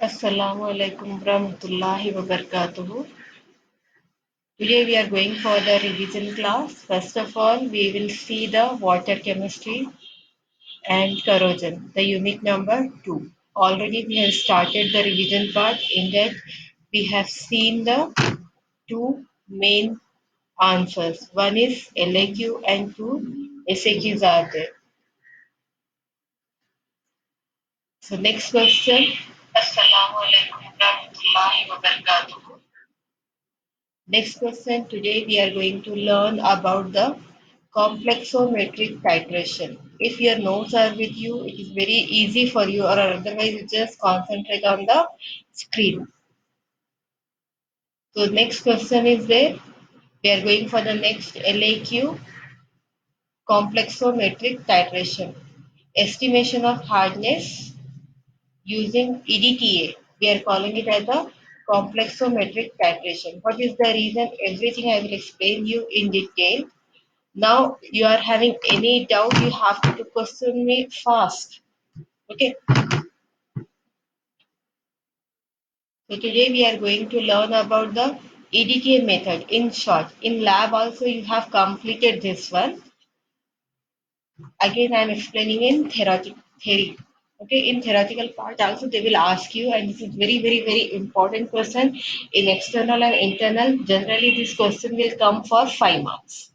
Assalamu alaikum warahmatullahi wabarakatuh. Today we are going for the revision class. First of all, we will see the water chemistry and corrosion, the unit number 2. Already we have started the revision part. In that we have seen the two main answers. One is LAQ and two SAQs are there. So next question. Assalamu alaikum warahmatullahi wabarakatuh. Next question, today we are going to learn about the complexometric titration. If your notes are with you, it is very easy for you, or otherwise you just concentrate on the screen. So next question is there. We are going for the next LAQ, complexometric titration. Estimation of hardness using EDTA. We are calling it as a complexometric titration. What is the reason? Everything I will explain you in detail. Now you are having any doubt, you have to question me fast. Okay. So today we are going to learn about the EDTA method. In short, in lab also you have completed this one. Again I am explaining in theory. Okay, in theoretical part also they will ask you, and this is very important question in external and internal. Generally this question will come for 5 marks.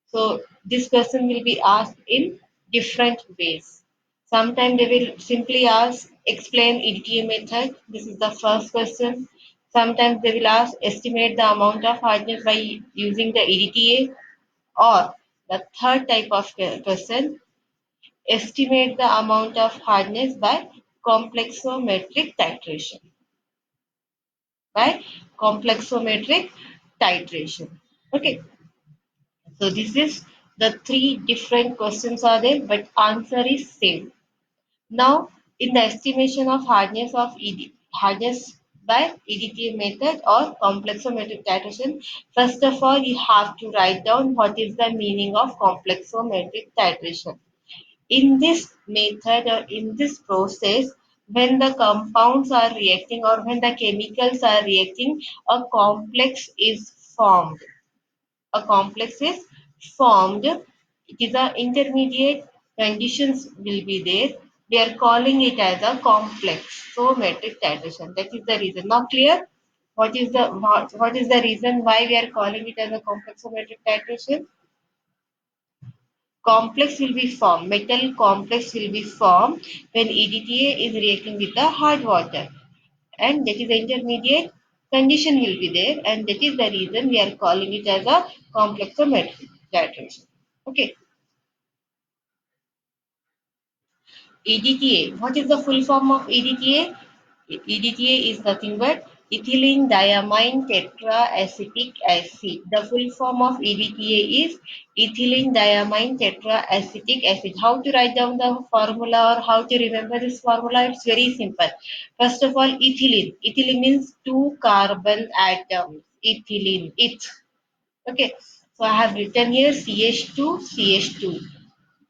So this question will be asked in different ways. Sometimes they will simply ask, explain EDTA method. This is the first question. Sometimes they will ask, estimate the amount of hardness by using the EDTA. Or the third type of question, estimate the amount of hardness by complexometric titration. By complexometric titration. Okay. So this is the three different questions are there, but answer is same. Now, in the estimation of hardness by EDTA method or complexometric titration, first of all, you have to write down what is the meaning of complexometric titration. In this method or in this process, when the compounds are reacting or when the chemicals are reacting, a complex is formed. A complex is formed. It is a intermediate conditions will be there. We are calling it as a complex. So metric titration. That is the reason. Now clear? What is the reason why we are calling it as a complexometric titration? Complex will be formed. Metal complex will be formed when EDTA is reacting with the hard water, and that is the intermediate condition will be there, and that is the reason we are calling it as a complexometric titration. Okay. EDTA. What is the full form of EDTA? EDTA is nothing but ethylene diamine tetraacetic acid. The full form of EDTA is ethylene diamine tetraacetic acid. How to write down the formula or how to remember this formula? It's very simple. First of all, ethylene. Ethylene means two carbon atoms. Ethylene. It. Okay. So I have written here CH2, CH2.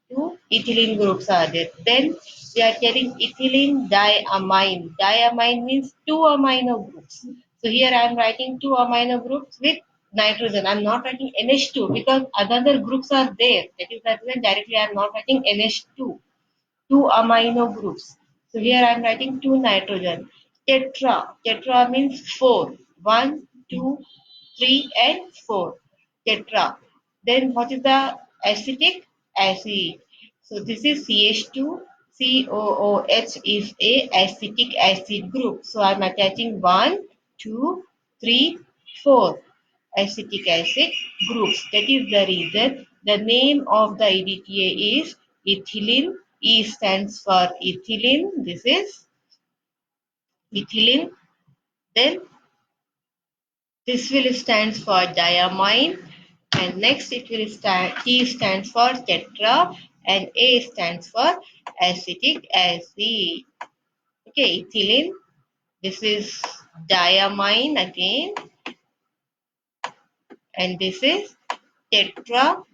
Two ethylene groups are there. Then we are getting ethylene diamine. Diamine means two amino groups. So here I am writing two amino groups with nitrogen. I am not writing NH2 because other groups are there. That is the reason directly I am not writing NH2. Two amino groups. So here I am writing two nitrogen. Tetra. Tetra means four. One, two, three, and four. Tetra. Then what is the acetic acid? So this is CH2. COOH is a acetic acid group. So I am attaching 1, 2, 3, 4 acetic acid groups. That is the reason the name of the EDTA is ethylene. E stands for ethylene. This is ethylene. Then this will stands for diamine, and next it will stand T stands for tetra, and A stands for acetic acid. Okay, ethylene. This is diamine again, and this is tetra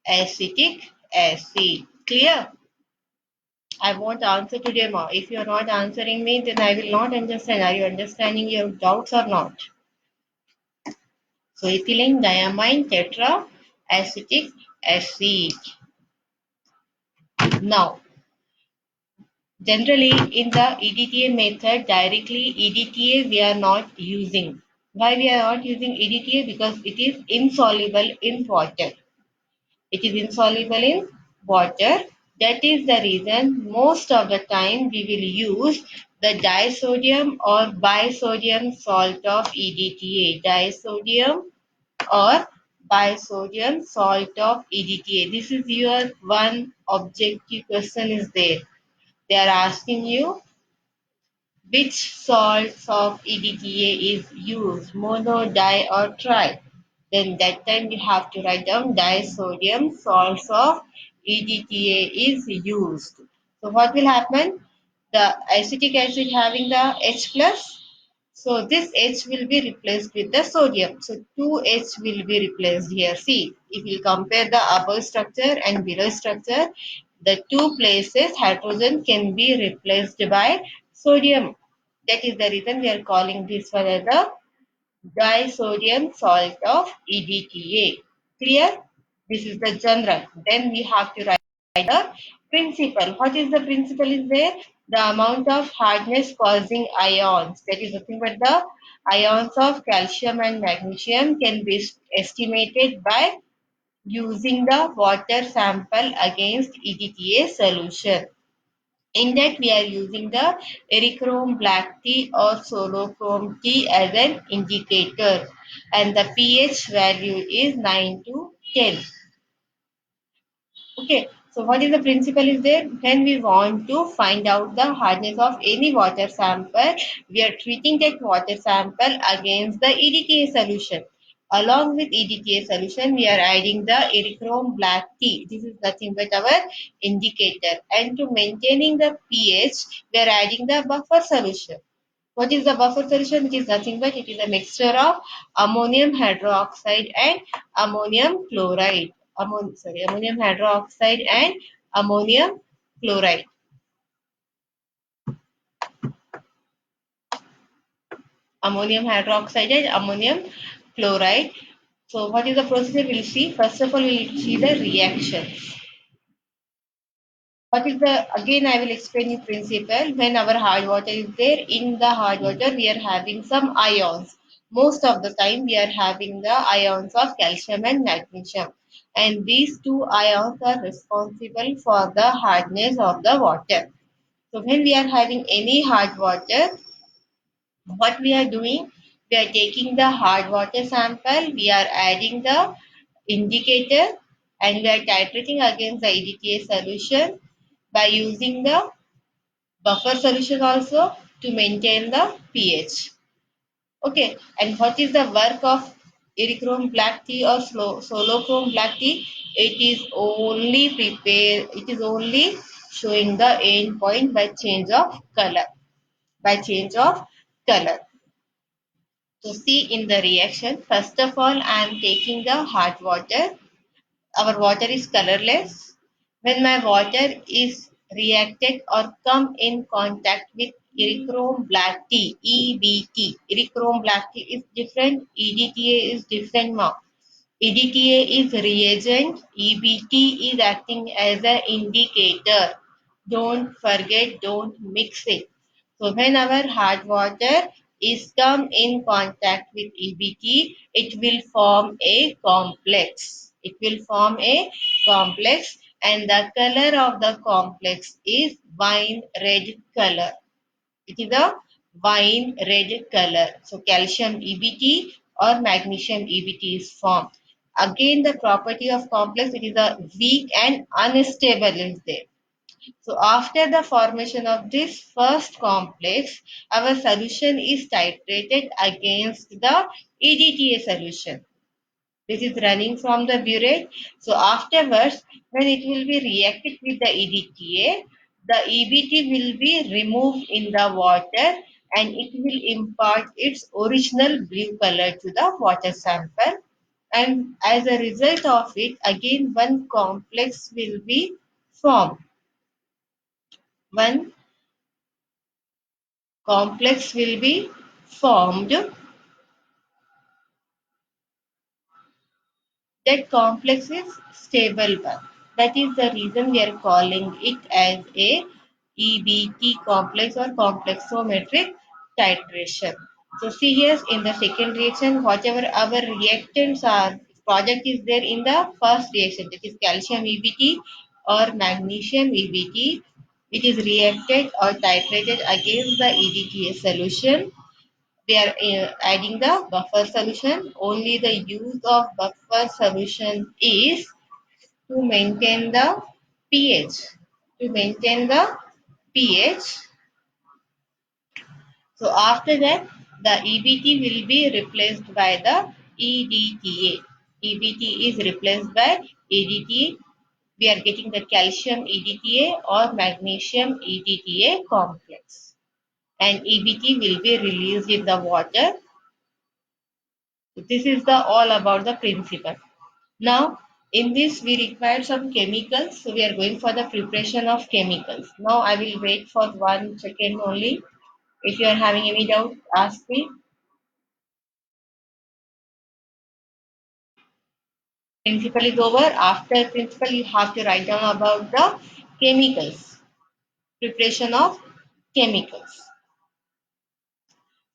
acetic acid. Clear? I won't answer today, ma. If you are not answering me, then I will not understand. Are you understanding your doubts or not? So ethylene diamine tetraacetic acid. Now, generally in the EDTA method, directly EDTA we are not using. Why we are not using EDTA? Because it is insoluble in water. It is insoluble in water. That is the reason most of the time we will use the disodium or bisodium salt of EDTA. Disodium or bisodium salt of EDTA. This is your one objective question is there. They are asking you which salts of EDTA is used, mono, di or tri. Then that time you have to write down disodium salts of EDTA is used. So what will happen? The acetic acid having the H plus, so this H will be replaced with the sodium. So 2H will be replaced here. See, if you compare the above structure and below structure, the two places hydrogen can be replaced by sodium. That is the reason we are calling this one as the disodium salt of EDTA. Clear? This is the general. Then we have to write the principle. What is the principle is there? The amount of hardness causing ions. That is nothing but the ions of calcium and magnesium can be estimated by using the water sample against EDTA solution. In that we are using the Erythrome black tea or Solochrome tea as an indicator, and the pH value is 9 to 10. Okay, so what is the principle is there? When we want to find out the hardness of any water sample, we are treating that water sample against the EDTA solution. Along with EDTA solution, we are adding the erythrome black tea. This is nothing but our indicator. And to maintaining the pH, we are adding the buffer solution. What is the buffer solution? It is nothing but it is a mixture of ammonium hydroxide and ammonium chloride. Ammonium hydroxide and ammonium chloride. Ammonium hydroxide and ammonium chloride. So what is the procedure we'll see? First of all, we'll see the reaction. What is the, again I will explain you principle. When our hard water is there, in the hard water we are having some ions. Most of the time we are having the ions of calcium and magnesium. And these two ions are responsible for the hardness of the water. So when we are having any hard water, what we are doing? We are taking the hard water sample, we are adding the indicator and we are titrating against the EDTA solution by using the buffer solution also to maintain the pH. Okay, and what is the work of erythrome black tea or solochrome black tea? It is only showing the end point by change of color. By change of color. So see in the reaction, first of all I am taking the hot water. Our water is colorless. When my water is reacted or come in contact with erythrome black tea, EBT, erythrome black tea is different, EDTA is different now. EDTA is reagent, EBT is acting as an indicator. Don't forget, don't mix it. So when our hard water is come in contact with EBT, it will form a complex. It will form a complex and the color of the complex is wine red color. It is a wine red color. So calcium EBT or magnesium EBT is formed. Again, the property of complex, it is a weak and unstable is there. So after the formation of this first complex, our solution is titrated against the EDTA solution. This is running from the burette. So afterwards, when it will be reacted with the EDTA, the EBT will be removed in the water and it will impart its original blue color to the water sample. And as a result of it, again one complex will be formed. one complex will be formed. That complex is stable one. That is the reason we are calling it as a EBT complex or complexometric titration. So see here in the second reaction, whatever our reactants are, project is there in the first reaction, that is calcium EBT or magnesium EBT. It is reacted or titrated against the EDTA solution. We are adding the buffer solution. Only the use of buffer solution is to maintain the pH. To maintain the pH. So after that, the EBT will be replaced by the EDTA. EBT is replaced by EDTA. We are getting the calcium EDTA or magnesium EDTA complex. And EBT will be released in the water. This is the all about the principle. Now, in this we require some chemicals. So we are going for the preparation of chemicals. Now I will wait for 1 second only. If you are having any doubt, ask me. Principle is over. After principle, you have to write down about the chemicals. Preparation of chemicals.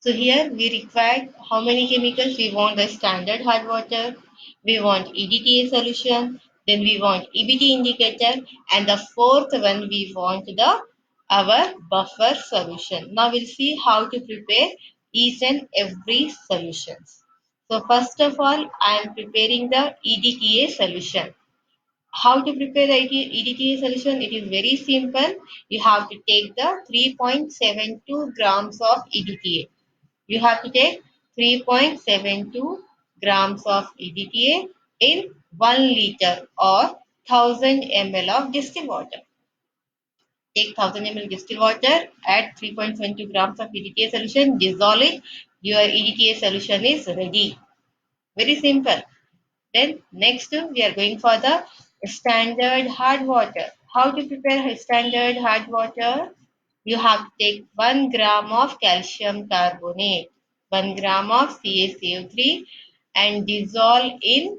So here we require how many chemicals? We want the standard hard water, we want EDTA solution, then we want EBT indicator, and the fourth one we want the our buffer solution. Now we'll see how to prepare each and every solutions. So first of all, I am preparing the EDTA solution. How to prepare the EDTA solution? It is very simple. You have to take the 3.72 grams of EDTA. You have to take 3.72 grams of EDTA in 1 liter or 1000 ml of distilled water. Take 1000 ml distilled water, add 3.72 grams of EDTA solution, dissolve it. Your EDTA solution is ready. Very simple. Then next we are going for the standard hard water. How to prepare standard hard water? You have to take 1 gram of calcium carbonate, 1 gram of CaCO3 and dissolve in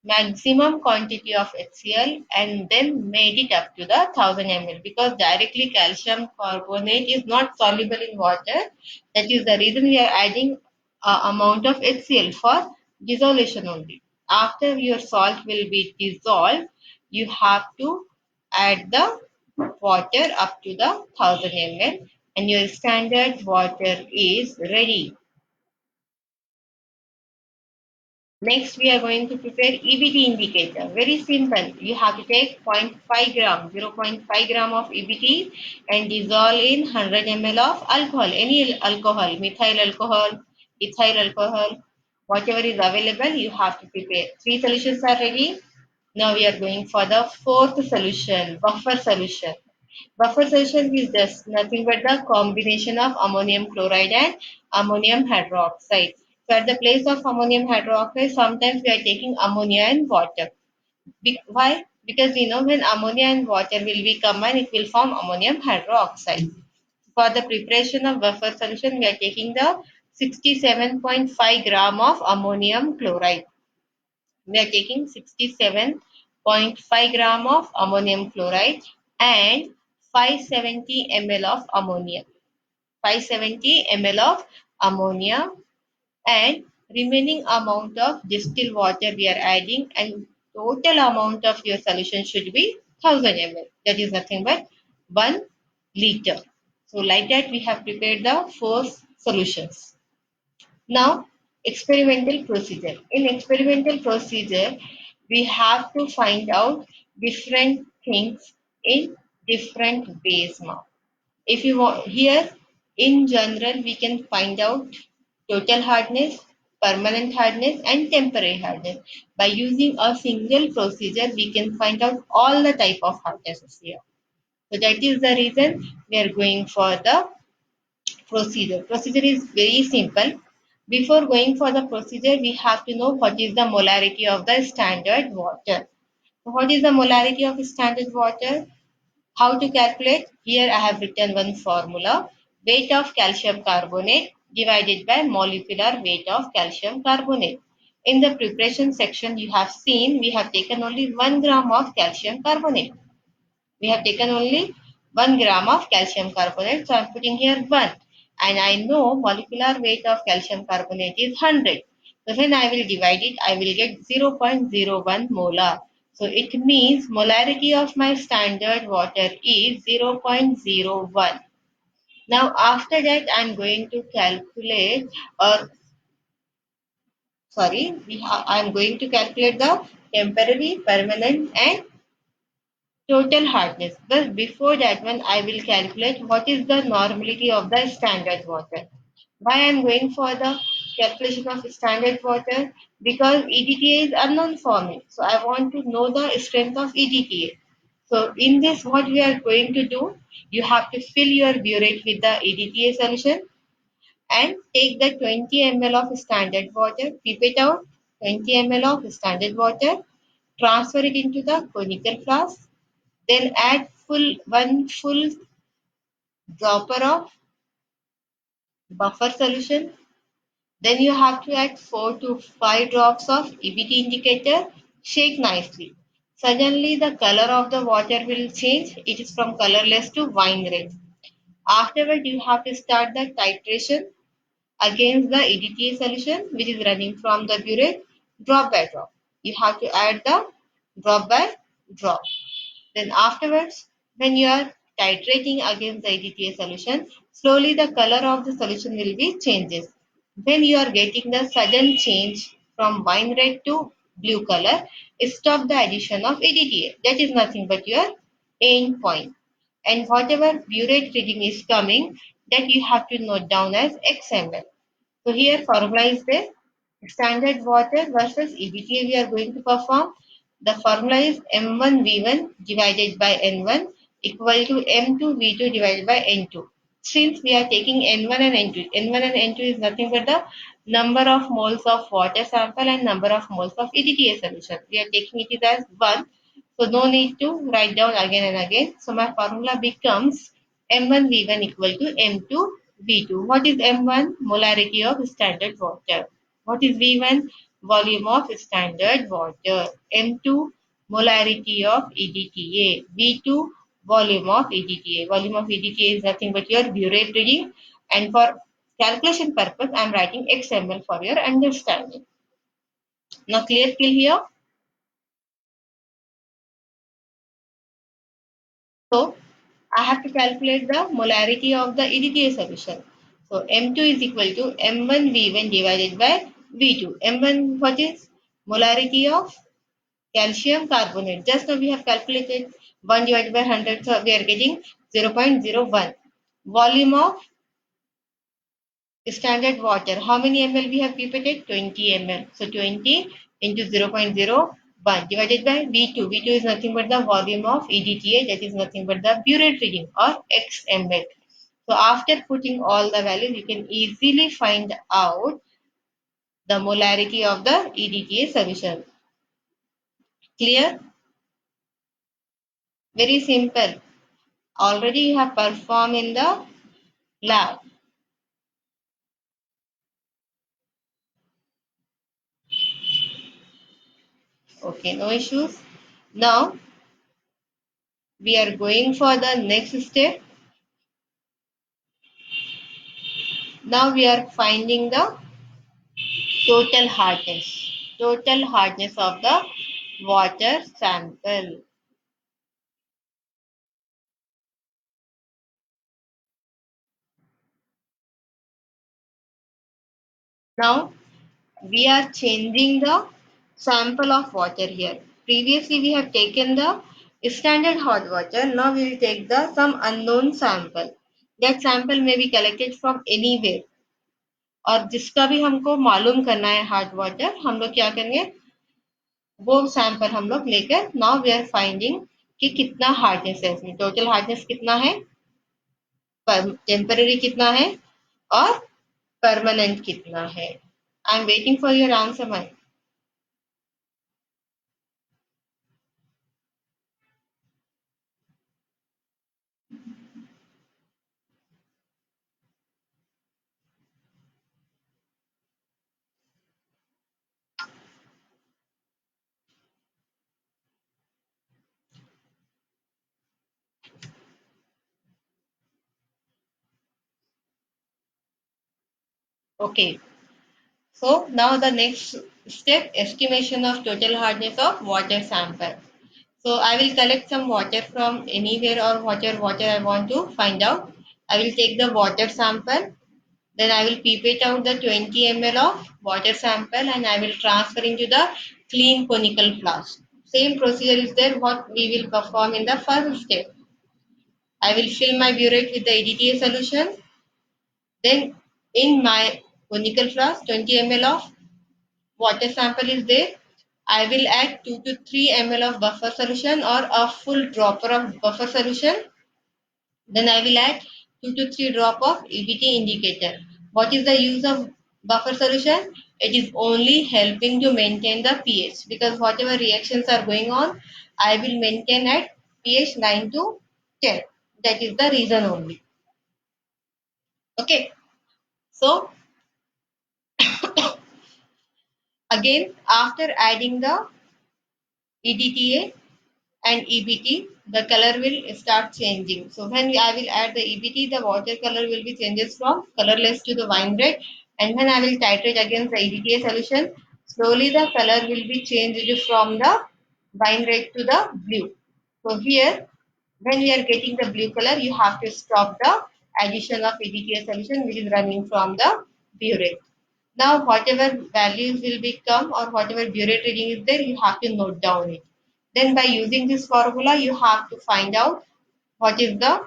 maximum quantity of HCl and then made it up to the 1000 ml because directly calcium carbonate is not soluble in water. That is the reason we are adding amount of HCl for dissolution only. After your salt will be dissolved, you have to add the water up to the 1000 ml and your standard water is ready. Next, we are going to prepare EBT indicator. Very simple. You have to take 0.5 gram, 0.5 gram of EBT and dissolve in 100 ml of alcohol. Any alcohol, methyl alcohol, ethyl alcohol, whatever is available, you have to prepare. 3 solutions are ready. Now we are going for the fourth solution, buffer solution. Buffer solution is just nothing but the combination of ammonium chloride and ammonium hydroxide. So at the place of ammonium hydroxide, sometimes we are taking ammonia and water. Why? Because we know when ammonia and water will be combined, it will form ammonium hydroxide. For the preparation of buffer solution, we are taking the 67.5 gram of ammonium chloride. We are taking 67.5 gram of ammonium chloride and 570 ml of ammonia. 570 ml of ammonia and remaining amount of distilled water we are adding and total amount of your solution should be 1000 ml. That is nothing but 1 liter. So like that we have prepared the four solutions. Now, experimental procedure. In experimental procedure, we have to find out different things in different ways now. If you want here, in general, we can find out total hardness, permanent hardness, and temporary hardness. By using a single procedure, we can find out all the type of hardnesses here. So that is the reason we are going for the procedure. Procedure is very simple. Before going for the procedure, we have to know what is the molarity of the standard water. So what is the molarity of standard water? How to calculate? Here I have written one formula. Weight of calcium carbonate divided by molecular weight of calcium carbonate. In the preparation section you have seen we have taken only 1 gram of calcium carbonate. We have taken only 1 gram of calcium carbonate. So I am putting here 1. And I know molecular weight of calcium carbonate is 100. So when I will divide it, I will get 0.01 molar. So it means molarity of my standard water is 0.01. Now after that I am going to calculate or I am going to calculate the temporary, permanent and total hardness. But before that one, I will calculate what is the normality of the standard water. Why I am going for the calculation of standard water? Because EDTA is unknown for me. So I want to know the strength of EDTA. So in this, what we are going to do, you have to fill your burette with the EDTA solution and take the 20 ml of standard water, keep it out, 20 ml of standard water, transfer it into the conical flask, then add one full dropper of buffer solution. Then you have to add 4 to 5 drops of EBT indicator. Shake nicely. Suddenly the color of the water will change. It is from colorless to wine red. Afterward, you have to start the titration against the EDTA solution which is running from the burette drop by drop. You have to add the drop by drop. Then afterwards, when you are titrating against the EDTA solution, slowly the color of the solution will be changes. When you are getting the sudden change from wine red to blue color, stop the addition of EDTA. That is nothing but your end point. And whatever burette reading is coming, that you have to note down as XML. So here formula is there. Standard water versus EBTA we are going to perform. The formula is M1V1 divided by N1 equal to M2V2 divided by N2. Since we are taking N1 and N2, N1 and N2 is nothing but the number of moles of water sample and number of moles of EDTA solution. We are taking it as 1. So no need to write down again and again. So my formula becomes M1V1 equal to M2V2. What is M1? Molarity of standard water. What is V1? Volume of standard water. M2, molarity of EDTA. V2, volume of EDTA. Volume of EDTA is nothing but your burette reading. And for calculation purpose, I am writing XML for your understanding. Now clear till here? So I have to calculate the molarity of the EDTA solution. So M2 is equal to M1V1 divided by V2. M1 what is? Molarity of calcium carbonate. Just now we have calculated 1 divided by 100, so we are getting 0.01. Volume of standard water. How many ml we have pipetted? 20 ml. So 20 into 0.01 divided by V2. V2 is nothing but the volume of EDTA, that is nothing but the burette reading or XML. So after putting all the values, you can easily find out the molarity of the EDTA solution. Clear? Very simple. Already you have performed in the lab. Okay, no issues. Now we are going for the next step. Now we are finding the total hardness. Total hardness of the water sample. Now we are changing the sample of water here. Previously we have taken the standard hot water. Now we will take the some unknown sample. That sample may be collected from anywhere. और जिसका भी हमको मालूम करना है hot water, हम लोग क्या करेंगे, वो सैंपल हम लोग लेकर नाउ वी आर फाइंडिंग कि कितना हार्डनेस है इसमें, टोटल हार्डनेस कितना है, टेम्पररी कितना है और परमानेंट कितना है. I am waiting for your answer my. Okay. So now the next step, estimation of total hardness of water sample. So I will collect some water from anywhere or whatever water I want to find out. I will take the water sample, then I will pipette out the 20 ml of water sample and I will transfer into the clean conical flask. Same procedure is there what we will perform in the first step. I will fill my burette with the EDTA solution. Then in my conical flask, 20 ml of water sample is there. I will add 2 to 3 ml of buffer solution or a full dropper of buffer solution. Then I will add 2 to 3 drop of EBT indicator. What is the use of buffer solution? It is only helping to maintain the pH because whatever reactions are going on, I will maintain at pH 9 to 10. That is the reason only. Okay. So again, after adding the EDTA and EBT, the color will start changing. So when I will add the EBT, the water color will be changes from colorless to the wine red. And when I will titrate against the EDTA solution, slowly the color will be changed from the wine red to the blue. So here, when we are getting the blue color, you have to stop the addition of EDTA solution which is running from the burette. Now, whatever values will become or whatever burette reading is there, you have to note down it. Then by using this formula, you have to find out what is the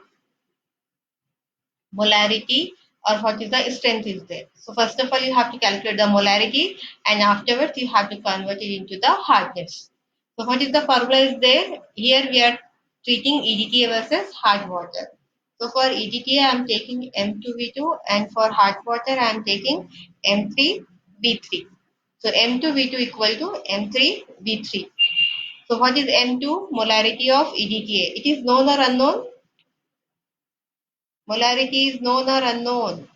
molarity or what is the strength is there. So first of all, you have to calculate the molarity and afterwards you have to convert it into the hardness. So what is the formula is there? Here we are treating EDTA versus hard water. So for EDTA, I am taking M2V2 and for hard water, I am taking M3V3. So M2V2 equal to M3V3. So what is M2? Molarity of EDTA. It is known or unknown? Molarity is known or unknown?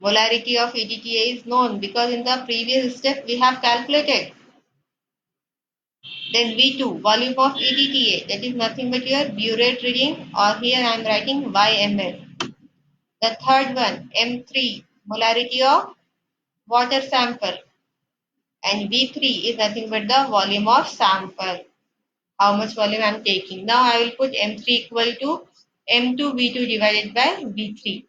Molarity of EDTA is known because in the previous step we have calculated. Then V2, volume of EDTA, that is nothing but your burette reading or here I am writing YML. The third one, M3, molarity of water sample and V3 is nothing but the volume of sample. How much volume I am taking. Now I will put M3 equal to M2 V2 divided by V3.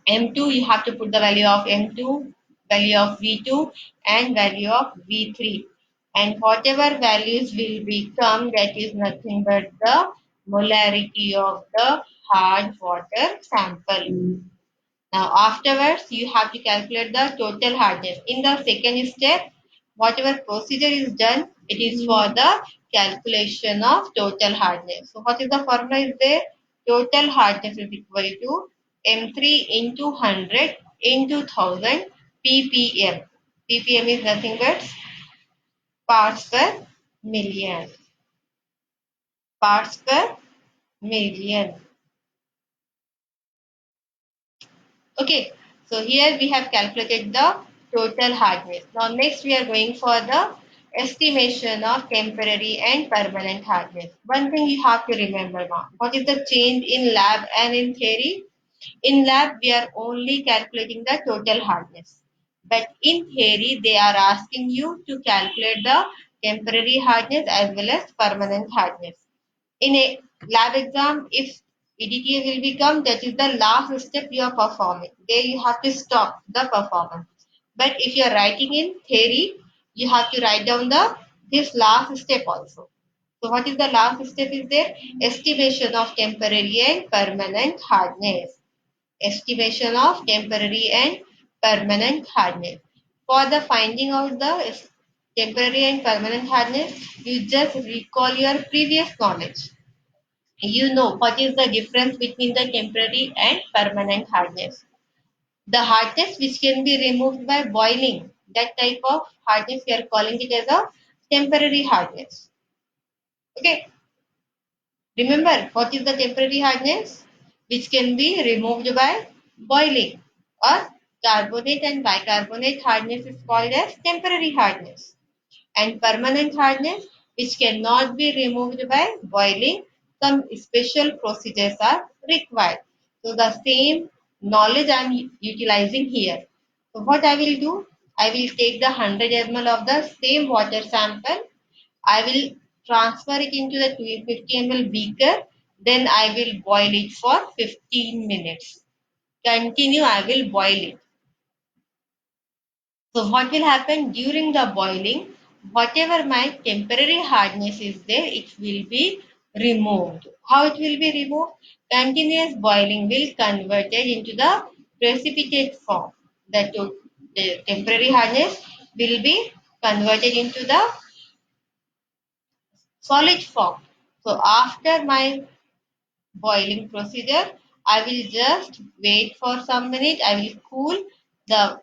M2 you have to put the value of M2, value of V2 and value of V3 and whatever values will become that is nothing but the molarity of the hard water sample. Now afterwards you have to calculate the total hardness. In the second step, whatever procedure is done, it is for the calculation of total hardness. So what is the formula is there? Total hardness is equal to M3 into 100 into 1000 ppm. ppm is nothing but parts per million. Parts per million. Okay, so here we have calculated the total hardness. Now next we are going for the estimation of temporary and permanent hardness. One thing you have to remember now, what is the change in lab and in theory? In lab we are only calculating the total hardness. But in theory they are asking you to calculate the temporary hardness as well as permanent hardness. In a lab exam, if EDTA will become, that is the last step you are performing. There you have to stop the performance. But if you are writing in theory, you have to write down the this last step also. So what is the last step is there? Estimation of temporary and permanent hardness. Estimation of temporary and permanent hardness. For the finding out the temporary and permanent hardness, you just recall your previous knowledge. You know what is the difference between the temporary and permanent hardness. The hardness which can be removed by boiling, that type of hardness we are calling it as a temporary hardness. Okay, remember what is the temporary hardness which can be removed by boiling or carbonate and bicarbonate hardness is called as temporary hardness. And permanent hardness which cannot be removed by boiling, some special procedures are required. So the same knowledge I am utilizing here. So what I will do, I will take the 100 ml of the same water sample. I will transfer it into the 250 ml beaker. Then I will boil it for 15 minutes. Continue, I will boil it. So what will happen during the boiling? Whatever my temporary hardness is there, it will be removed. How it will be removed? Continuous boiling will convert it into the precipitate form. The temporary hardness will be converted into the solid form. So after my boiling procedure, I will just wait for some minutes. I will cool the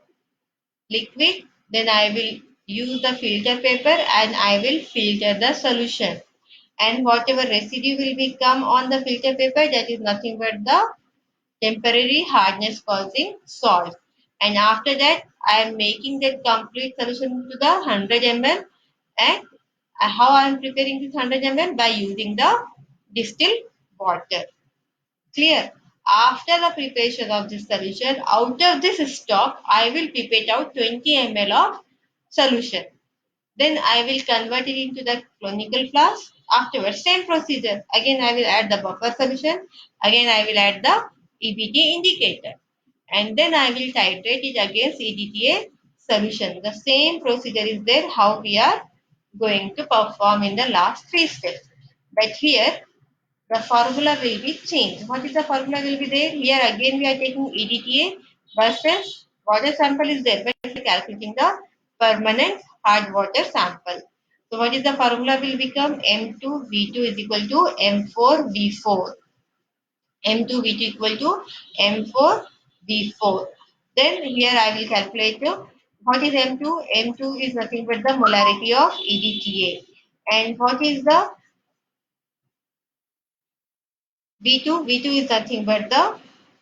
liquid, then I will use the filter paper and I will filter the solution. And whatever residue will become on the filter paper, that is nothing but the temporary hardness causing salt. And after that, I am making the complete solution to the 100 ml. And how I am preparing this 100 ml? By using the distilled water. Clear? After the preparation of this solution, out of this stock, I will pipette out 20 ml of solution. Then I will convert it into the conical flask. Afterwards, same procedure. Again, I will add the buffer solution. Again, I will add the EBT indicator. And then I will titrate it against EDTA solution. The same procedure is there how we are going to perform in the last three steps. But here the formula will be changed. What is the formula will be there? Here again we are taking EDTA versus water sample is there, but we are calculating the permanent hard water sample. So what is the formula will become M2V2 is equal to M4V4. M2V2 equal to M4V4. Then here I will calculate what is M2? M2 is nothing but the molarity of EDTA. And what is the V2? V2 is nothing but the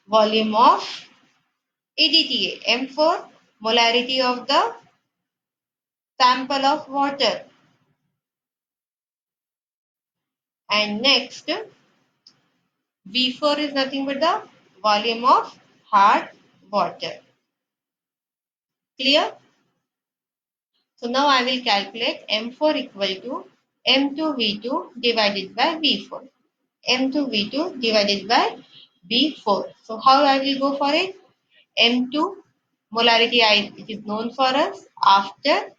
volume of EDTA. M4, molarity of the sample of water. And next, V4 is nothing but the volume of hard water. Clear? So now I will calculate M4 equal to M2V2 divided by V4. M2V2 divided by V4. So how I will go for it? M2 molarity it is known for us. After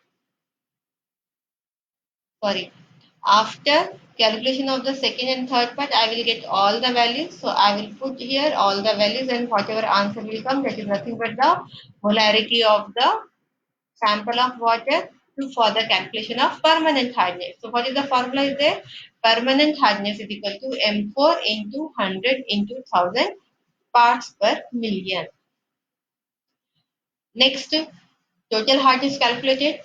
calculation of the second and third part, I will get all the values. So I will put here all the values and whatever answer will come, that is nothing but the molarity of the sample of water for the calculation of permanent hardness. So what is the formula is there? Permanent hardness is equal to M4 into 100 into 1000 parts per million. Next, total hardness calculated.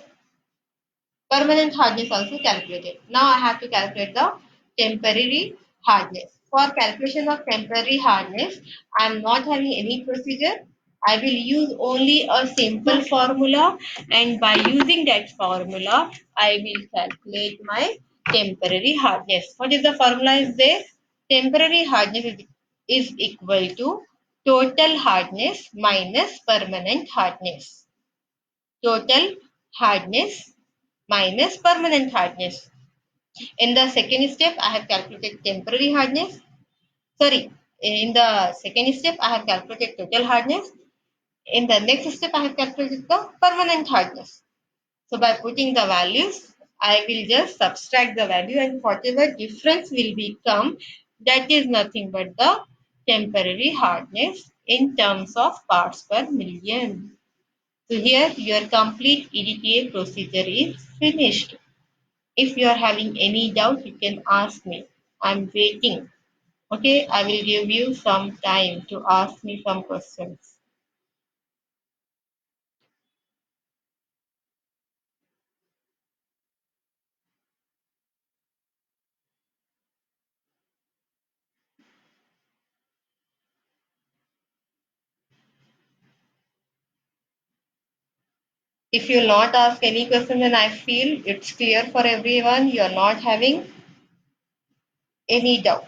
Permanent hardness also calculated. Now I have to calculate the temporary hardness. For calculation of temporary hardness, I am not having any procedure. I will use only a simple formula, and by using that formula, I will calculate my temporary hardness. What is the formula is there? Temporary hardness is equal to total hardness minus permanent hardness. Total hardness minus permanent hardness. In the second step, I have calculated temporary hardness. Sorry, in the second step, I have calculated total hardness. In the next step, I have calculated the permanent hardness. So by putting the values, I will just subtract the value and whatever difference will become, that is nothing but the temporary hardness in terms of parts per million. So here your complete EDTA procedure is finished. If you are having any doubt, you can ask me. I'm waiting. Okay, I will give you some time to ask me some questions. If you'll not ask any question, then I feel it's clear for everyone. You're not having any doubt.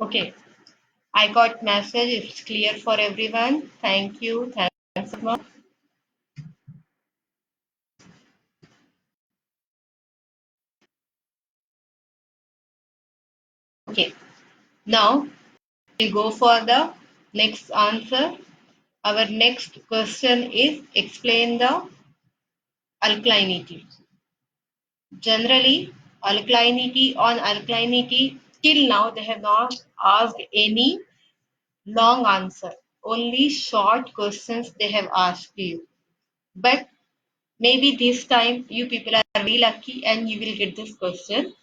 Okay, I got message. It's clear for everyone. Thank you. Thanks so much. Okay, now we go for the next answer. Our next question is explain the alkalinity. Generally, alkalinity, till now they have not asked any long answer. Only short questions they have asked you. But maybe this time you people are very lucky and you will get this question.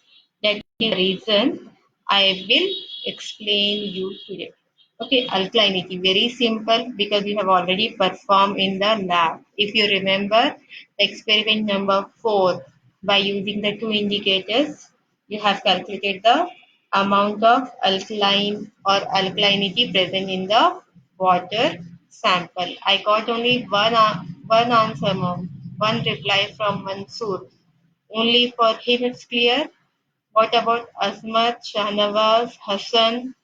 That is the reason I will explain you today. Okay, alkalinity, very simple because you have already performed in the lab. If you remember the experiment number 4, by using the two indicators, you have calculated the amount of alkaline or alkalinity present in the water sample. I got only one answer, mom, one reply from Mansoor. Only for him it's clear. What about Asmat, Shahnawaz, Hassan?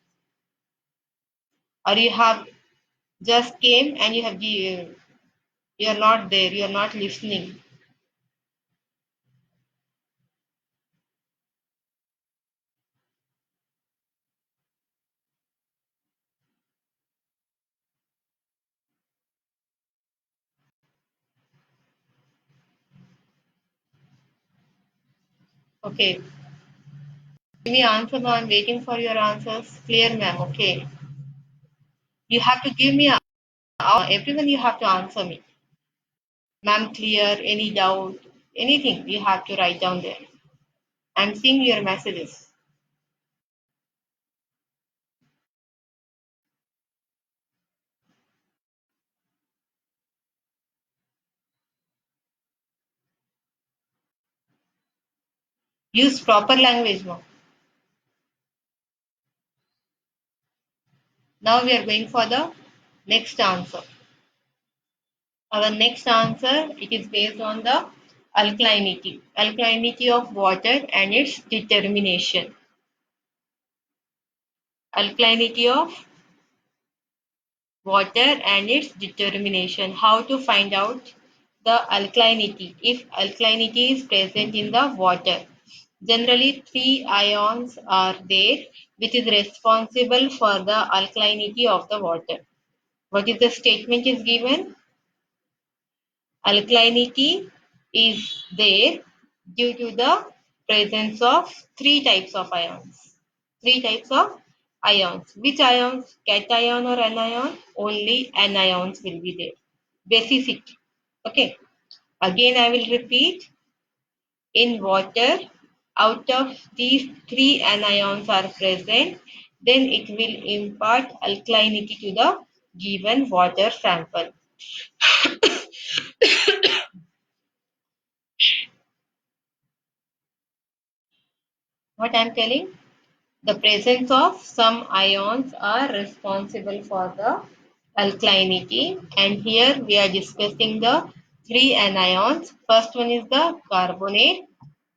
Or you have just came and you are not there, you are not listening. Okay, give me answer, ma'am. I'm waiting for your answers. Clear, ma'am. Okay, you have to give me everyone. You have to answer me, ma'am. Clear? Any doubt? Anything? You have to write down there. I'm seeing your messages. Use proper language, ma'am. Now we are going for the next answer. Our next answer, it is based on the alkalinity of water and its determination. Alkalinity of water and its determination. How to find out the alkalinity if alkalinity is present in the water. Generally, three ions are there which is responsible for the alkalinity of the water. What is the statement is given? Alkalinity is there due to the presence of three types of ions. Three types of ions. Which ions? Cation or anion? Only anions will be there. Basicity. Okay. Again, I will repeat. In water, out of these three anions are present, then it will impart alkalinity to the given water sample. What I am telling? The presence of some ions are responsible for the alkalinity, and here we are discussing the three anions. First one is the carbonate,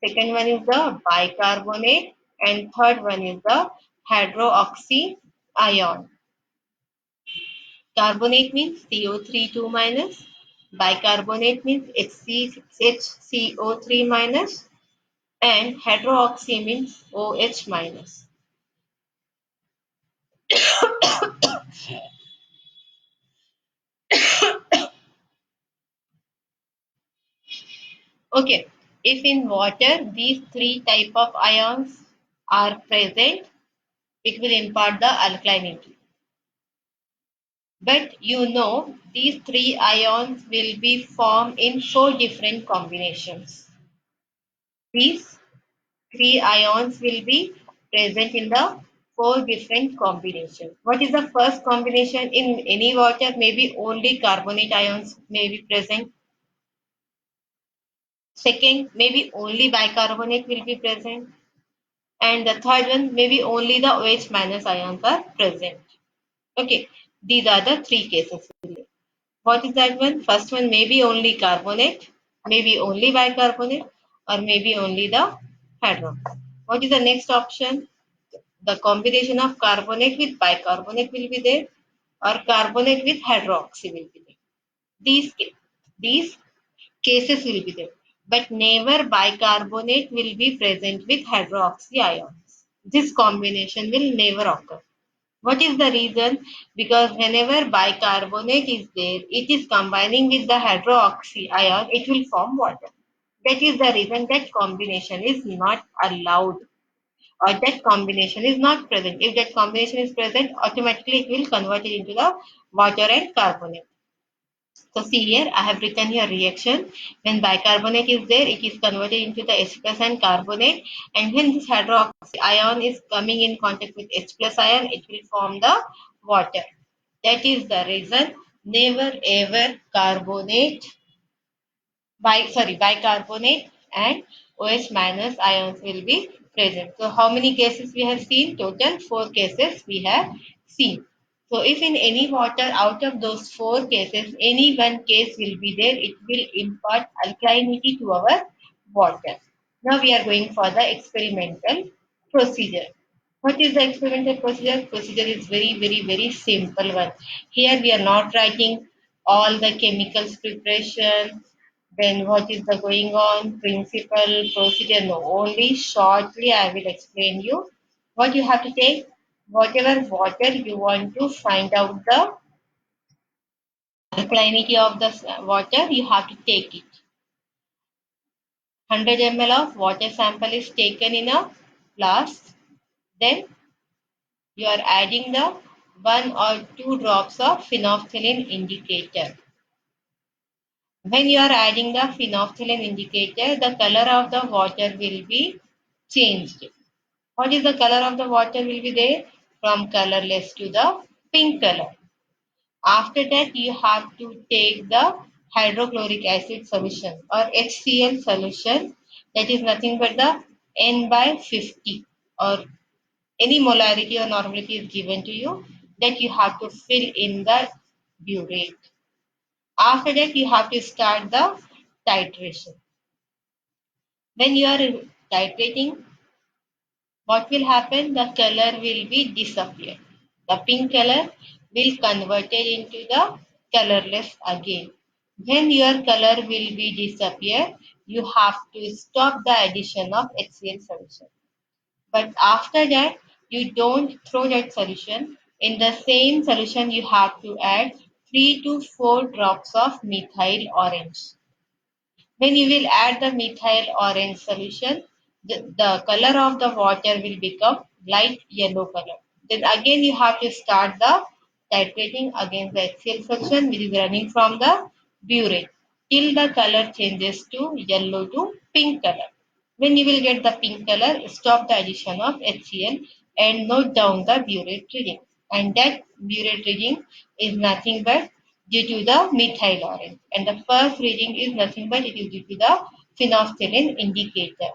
second one is the bicarbonate, and third one is the hydroxy ion. Carbonate means CO3 2 minus, bicarbonate means HCO3 minus, and hydroxy means OH minus. Okay, if in water these three type of ions are present, it will impart the alkalinity. But you know these three ions will be formed in four different combinations. These three ions will be present in the four different combinations. What is the first combination? In any water, maybe only carbonate ions may be present. Second, maybe only bicarbonate will be present. And the third one, maybe only the OH minus ions are present. Okay, these are the three cases. What is that one? First one, maybe only carbonate, maybe only bicarbonate, or maybe only the hydrogen. What is the next option? The combination of carbonate with bicarbonate will be there, or carbonate with hydroxy will be there. These cases will be there, but never bicarbonate will be present with hydroxy ions. This combination will never occur. What is the reason? Because whenever bicarbonate is there, it is combining with the hydroxy ion, it will form water. That is the reason that combination is not allowed, or that combination is not present. If that combination is present, automatically it will convert it into the water and carbonate. So see here, I have written here reaction. When bicarbonate is there, it is converted into the H plus and carbonate. And when this hydroxy ion is coming in contact with H plus ion, it will form the water. That is the reason never ever bicarbonate and OH minus ions will be present. So how many cases we have seen? Total 4 cases we have seen. So if in any water out of those 4 cases, any one case will be there, it will impart alkalinity to our water. Now we are going for the experimental procedure. What is the experimental procedure? Procedure is very simple one. Here we are not writing all the chemicals preparation, then what is the going on, principle, procedure. No, only shortly I will explain you. What you have to take, whatever water you want to find out the alkalinity of the water, you have to take it. 100 ml of water sample is taken in a flask. Then you are adding the 1 or 2 drops of phenolphthalein indicator. When you are adding the phenolphthalein indicator, the color of the water will be changed. What is the color of the water will be there? From colorless to the pink color. After that, you have to take the hydrochloric acid solution or HCl solution, that is nothing but the N by 50, or any molarity or normality is given to you, that you have to fill in the burette. After that, you have to start the titration. When you are titrating, what will happen? The color will be disappear. The pink color will convert it into the colorless again. When your color will be disappear, you have to stop the addition of HCl solution. But after that, you don't throw that solution. In the same solution, you have to add 3 to 4 drops of methyl orange. When you will add the methyl orange solution, the color of the water will become light yellow color. Then again you have to start the titrating against the HCl solution, which is running from the burette till the color changes to yellow to pink color. When you will get the pink color, stop the addition of HCl and note down the burette reading. And that burette reading is nothing but due to the methyl orange. And the first reading is nothing but it is due to the phenolphthalein indicator.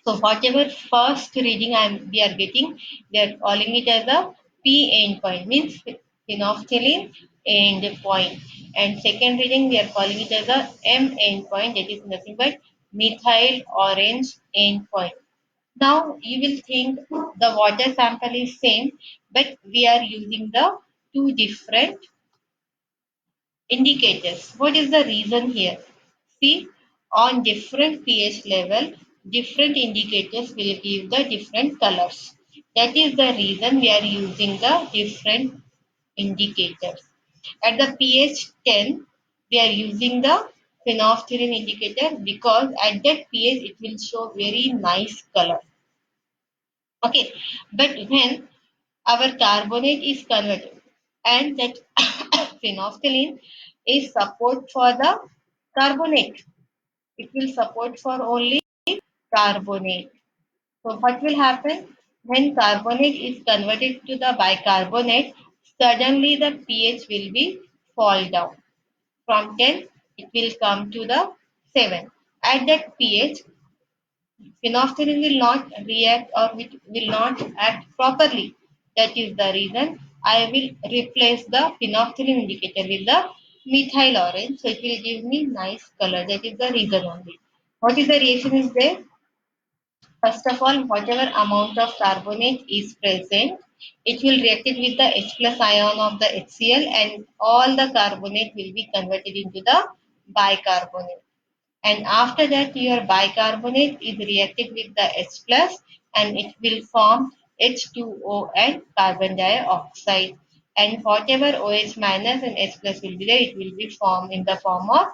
So whatever first reading we are getting, we are calling it as a P endpoint, means phenolphthalein end point. And second reading we are calling it as a M endpoint, that is nothing but methyl orange endpoint. Now you will think the water sample is same, but we are using the two different indicators. What is the reason here? See, on different pH level, different indicators will give the different colors. That is the reason we are using the different indicators. At the pH 10, we are using the phenolphthalein indicator because at that pH it will show very nice color. Okay, but when our carbonate is converted and that phenolphthalein is support for the carbonate. It will support for only carbonate. So what will happen? When carbonate is converted to the bicarbonate, suddenly the pH will be fall down. From 10, it will come to the 7. At that pH, phenolphthalein will not react or will not act properly. That is the reason I will replace the phenolphthalein indicator with the methyl orange. So it will give me nice color. That is the reason only. What is the reaction is there? First of all, whatever amount of carbonate is present, it will react it with the H plus ion of the HCl, and all the carbonate will be converted into the bicarbonate. And after that, your bicarbonate is reacted with the H plus, and it will form H2O and carbon dioxide. And whatever OH minus and H plus will be there, it will be formed in the form of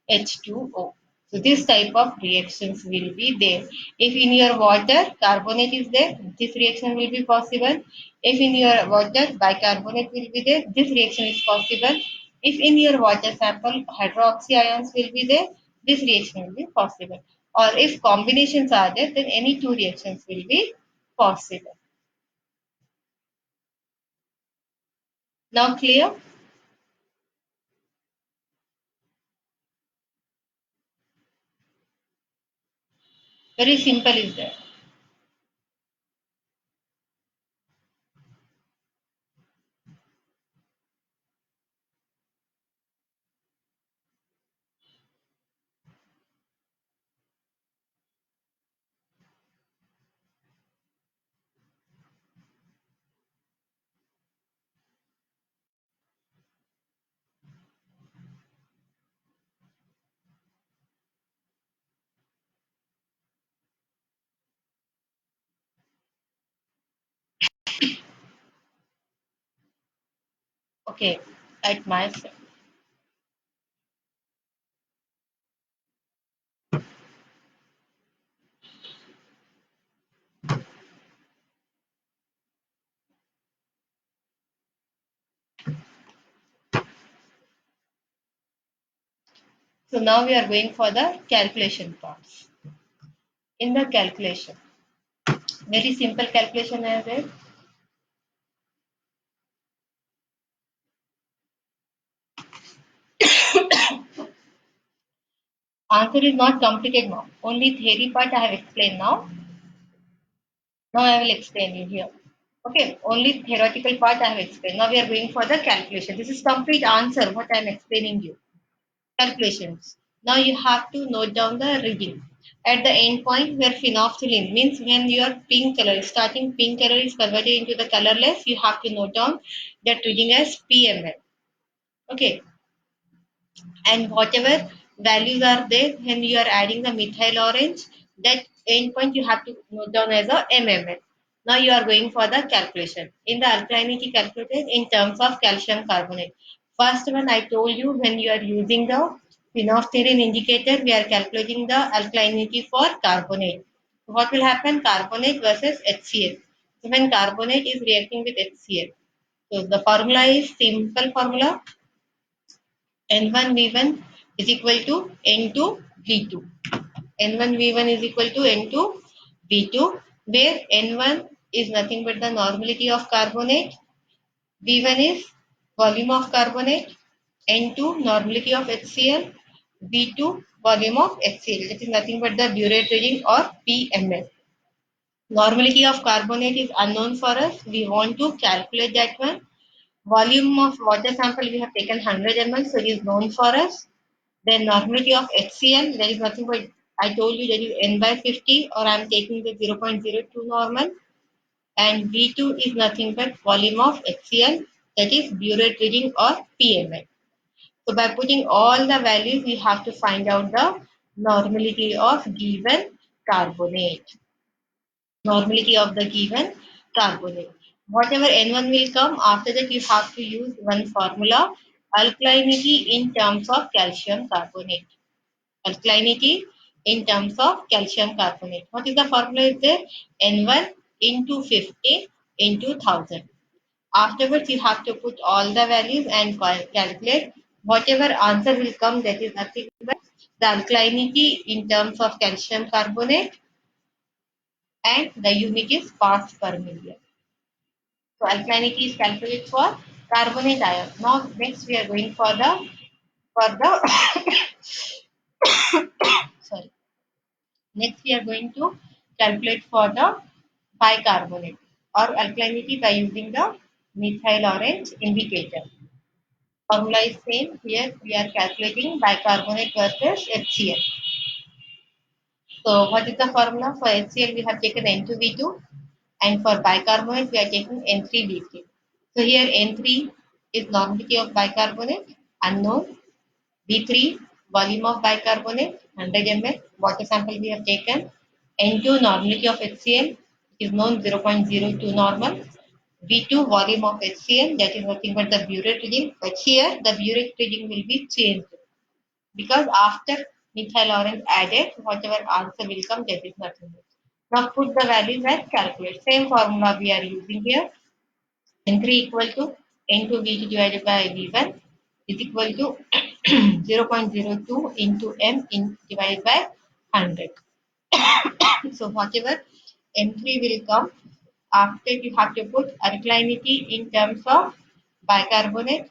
H2O. So this type of reactions will be there. If in your water carbonate is there, this reaction will be possible. If in your water bicarbonate will be there, this reaction is possible. If in your water sample hydroxy ions will be there, this reaction will be possible. Or if combinations are there, then any two reactions will be possible. Now clear? Very simple is that. Okay, at my side. So now we are going for the calculation parts. In the calculation, very simple calculation as it. Answer is not completed now. Only theory part I have explained now. Now I will explain you here. Okay, only theoretical part I have explained. Now we are going for the calculation. This is complete answer what I am explaining you. Calculations. Now you have to note down the reading. At the end point where phenolphthalein means when your pink color, starting pink color is converted into the colorless, you have to note down that reading as PML. Okay, and whatever values are there when you are adding the methyl orange, that endpoint you have to note down as a mml. Now you are going for the calculation in the alkalinity calculated in terms of calcium carbonate. First one I told you, when you are using the phenolphthalein indicator, we are calculating the alkalinity for carbonate. What will happen? Carbonate versus HCl. So when carbonate is reacting with HCl, so the formula is simple formula. N1V1 is equal to N2V2. N1V1 is equal to N2V2, where N1 is nothing but the normality of carbonate, V1 is volume of carbonate, N2 normality of HCl, V2 volume of HCl. That is nothing but the burette reading or PMS. Normality of carbonate is unknown for us. We want to calculate that one. Volume of water sample we have taken 100 ml, so it is known for us. Then normality of HCl, there is nothing but, I told you that is N by 50, or I am taking the 0.02 normal. And V2 is nothing but volume of HCl, that is burette reading or PML. So by putting all the values, we have to find out the normality of given carbonate. Normality of the given carbonate. Whatever N1 will come, after that you have to use one formula, alkalinity in terms of calcium carbonate. Alkalinity in terms of calcium carbonate. What is the formula is there? N1 into 50 into 1000. Afterwards, you have to put all the values and calculate. Whatever answer will come, that is nothing but the alkalinity in terms of calcium carbonate, and the unit is parts per million. So alkalinity is calculated for carbonate ion. Now next we are going for the sorry. Next, we are going to calculate for the bicarbonate or alkalinity by using the methyl orange indicator. Formula is same. Here we are calculating bicarbonate versus HCl. So what is the formula? For HCl we have taken N2V2 and for bicarbonate we are taking N3V3. So here N3 is normality of bicarbonate unknown, V3 volume of bicarbonate 100 ml, water sample we have taken, N2 normality of HCl is known 0.02 normal, V2 volume of HCl that is nothing but the burette reading, but here the burette reading will be changed because after methyl orange added, whatever answer will come, that is nothing but. Now put the values and calculate. Same formula we are using here. N3 equal to N2V2 divided by V1 is equal to 0.02 into M divided by 100. So whatever M3 will come, after you have to put alkalinity in terms of bicarbonate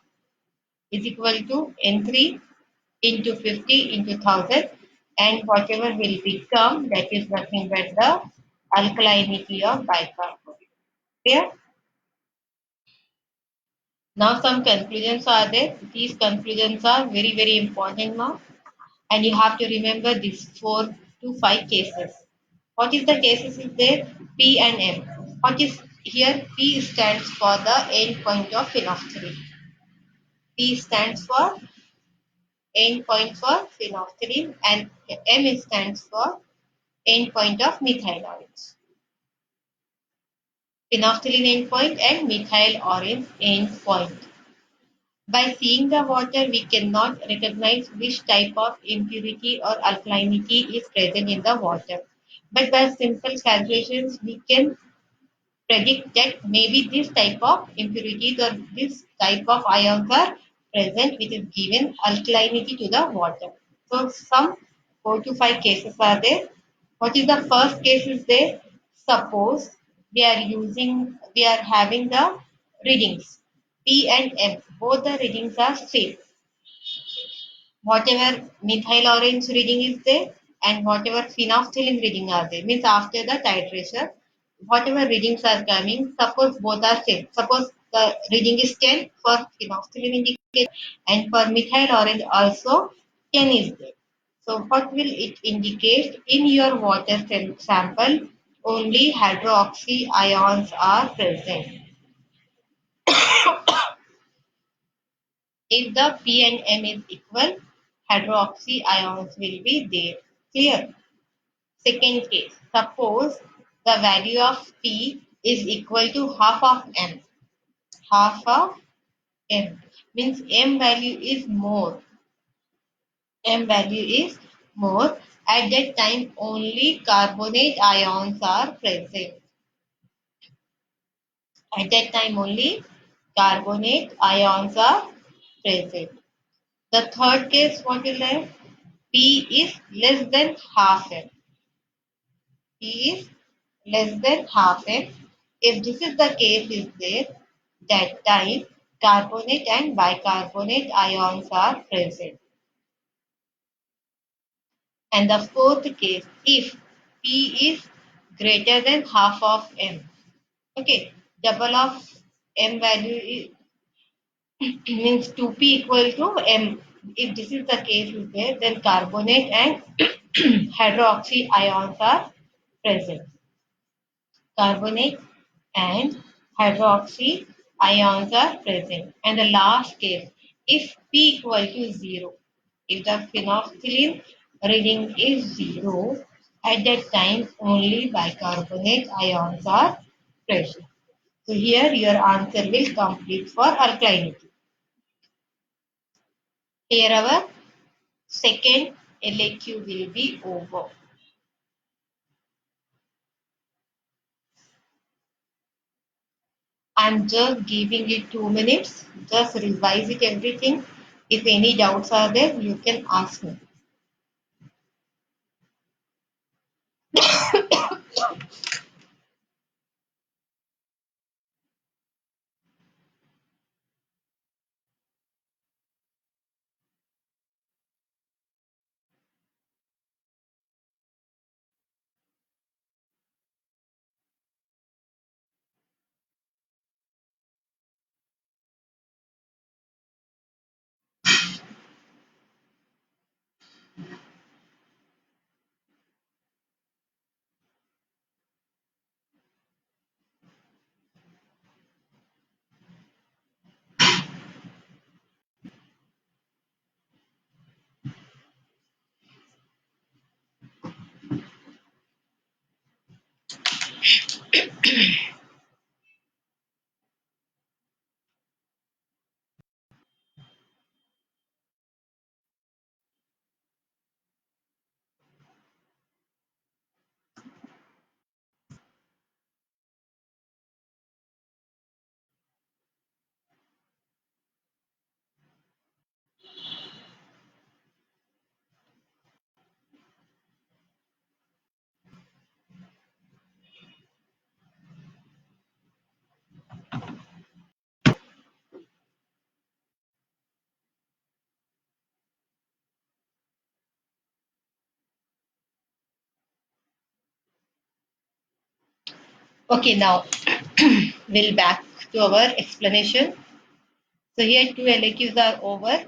is equal to N3 into 50 into 1000 and whatever will become that is nothing but the alkalinity of bicarbonate. Clear? Now some conclusions are there. These conclusions are very important now and you have to remember these 4 to 5 cases. What is the cases is there? P and M. What is here? P stands for the end point of phenolphthalein. P stands for end point for phenolphthalein and M stands for end point of methyl orange. Phenolphthalein end point and methyl orange end point. By seeing the water, we cannot recognize which type of impurity or alkalinity is present in the water. But by simple calculations, we can predict that maybe this type of impurities or this type of ions are present, which is given alkalinity to the water. So some 4 to 5 cases are there. What is the first case is there? Suppose we are having the readings P and M. Both the readings are same. Whatever methyl orange reading is there and whatever phenolphthalein reading are there means after the titration whatever readings are coming suppose both are same suppose the reading is 10 for phenolphthalein indicator and for methyl orange also 10 is there. So what will it indicate in your water sample only hydroxy ions are present. If the P and M is equal, hydroxy ions will be there. Clear? Second case, suppose the value of P is equal to half of M. Half of M means M value is more. M value is more. At that time, only carbonate ions are present. At that time, only carbonate ions are present. The third case, what is there? P is less than half M. P is less than half M. If this is the case is there, that time carbonate and bicarbonate ions are present. And the fourth case, if P is greater than half of M. Okay, double of M value means 2P equal to M. If this is the case is there, then carbonate and hydroxy ions are present. Carbonate and hydroxy ions are present. And the last case, if P equal to 0, if the phenolphthalein reading is 0, at that time only bicarbonate ions are present. So here your answer will complete for alkalinity. Here our second LAQ will be over. I'm just giving it 2 minutes. Just revise it everything. If any doubts are there, you can ask me. Okay, now we'll back to our explanation. So here two LAQs are over.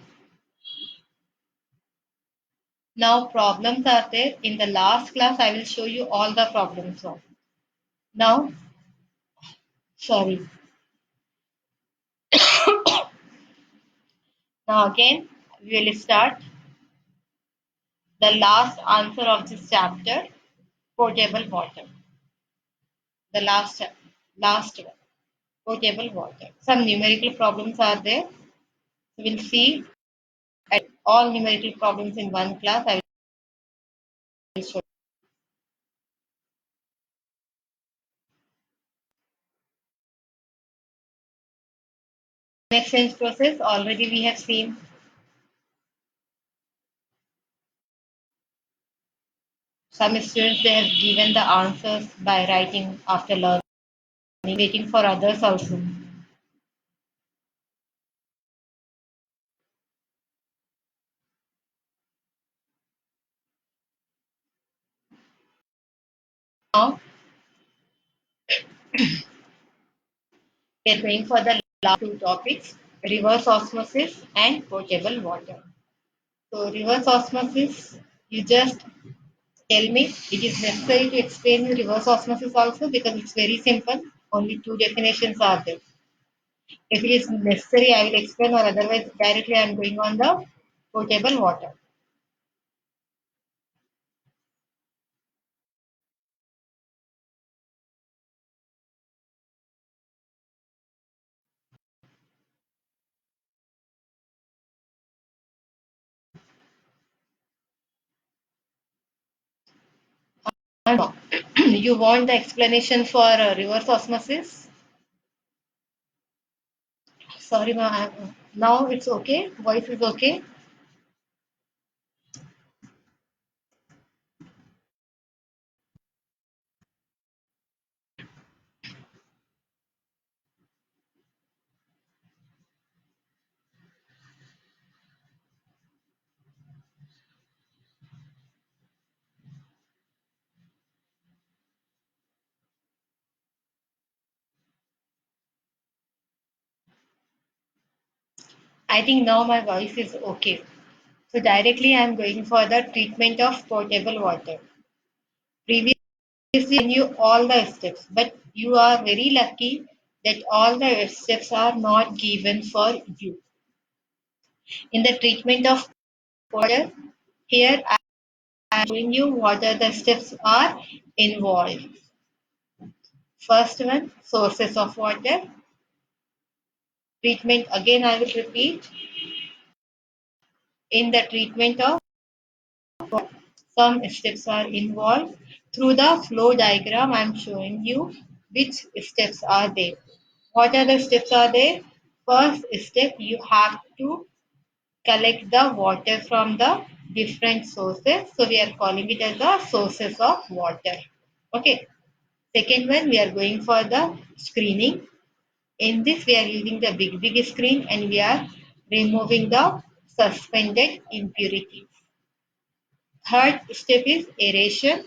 Now problems are there. In the last class, I will show you all the problems. Now, sorry. Now again, we will start the last answer of this chapter, potable water. The last one, potable water. Some numerical problems are there. We'll see at all numerical problems in one class. I will show. Exchange process already we have seen. Some students they have given the answers by writing after learning, waiting for others also. Now we are going for the last two topics, reverse osmosis and potable water. So reverse osmosis, you just tell me it is necessary to explain you reverse osmosis also because it's very simple. Only two definitions are there. If it is necessary, I will explain or otherwise directly I am going on the potable water. No. You want the explanation for reverse osmosis? Sorry, ma'am. Now it's okay. Voice is okay. I think now my voice is okay. So directly I am going for the treatment of potable water. Previously I knew all the steps, but you are very lucky that all the steps are not given for you. In the treatment of water, here I am showing you what are the steps are involved. First one, sources of water. Treatment, again I will repeat. In the treatment of water, some steps are involved. Through the flow diagram, I am showing you which steps are there. What are the steps are there? First step, you have to collect the water from the different sources. So we are calling it as the sources of water. Okay. Second one, we are going for the screening. In this, we are using the big screen and we are removing the suspended impurities. Third step is aeration.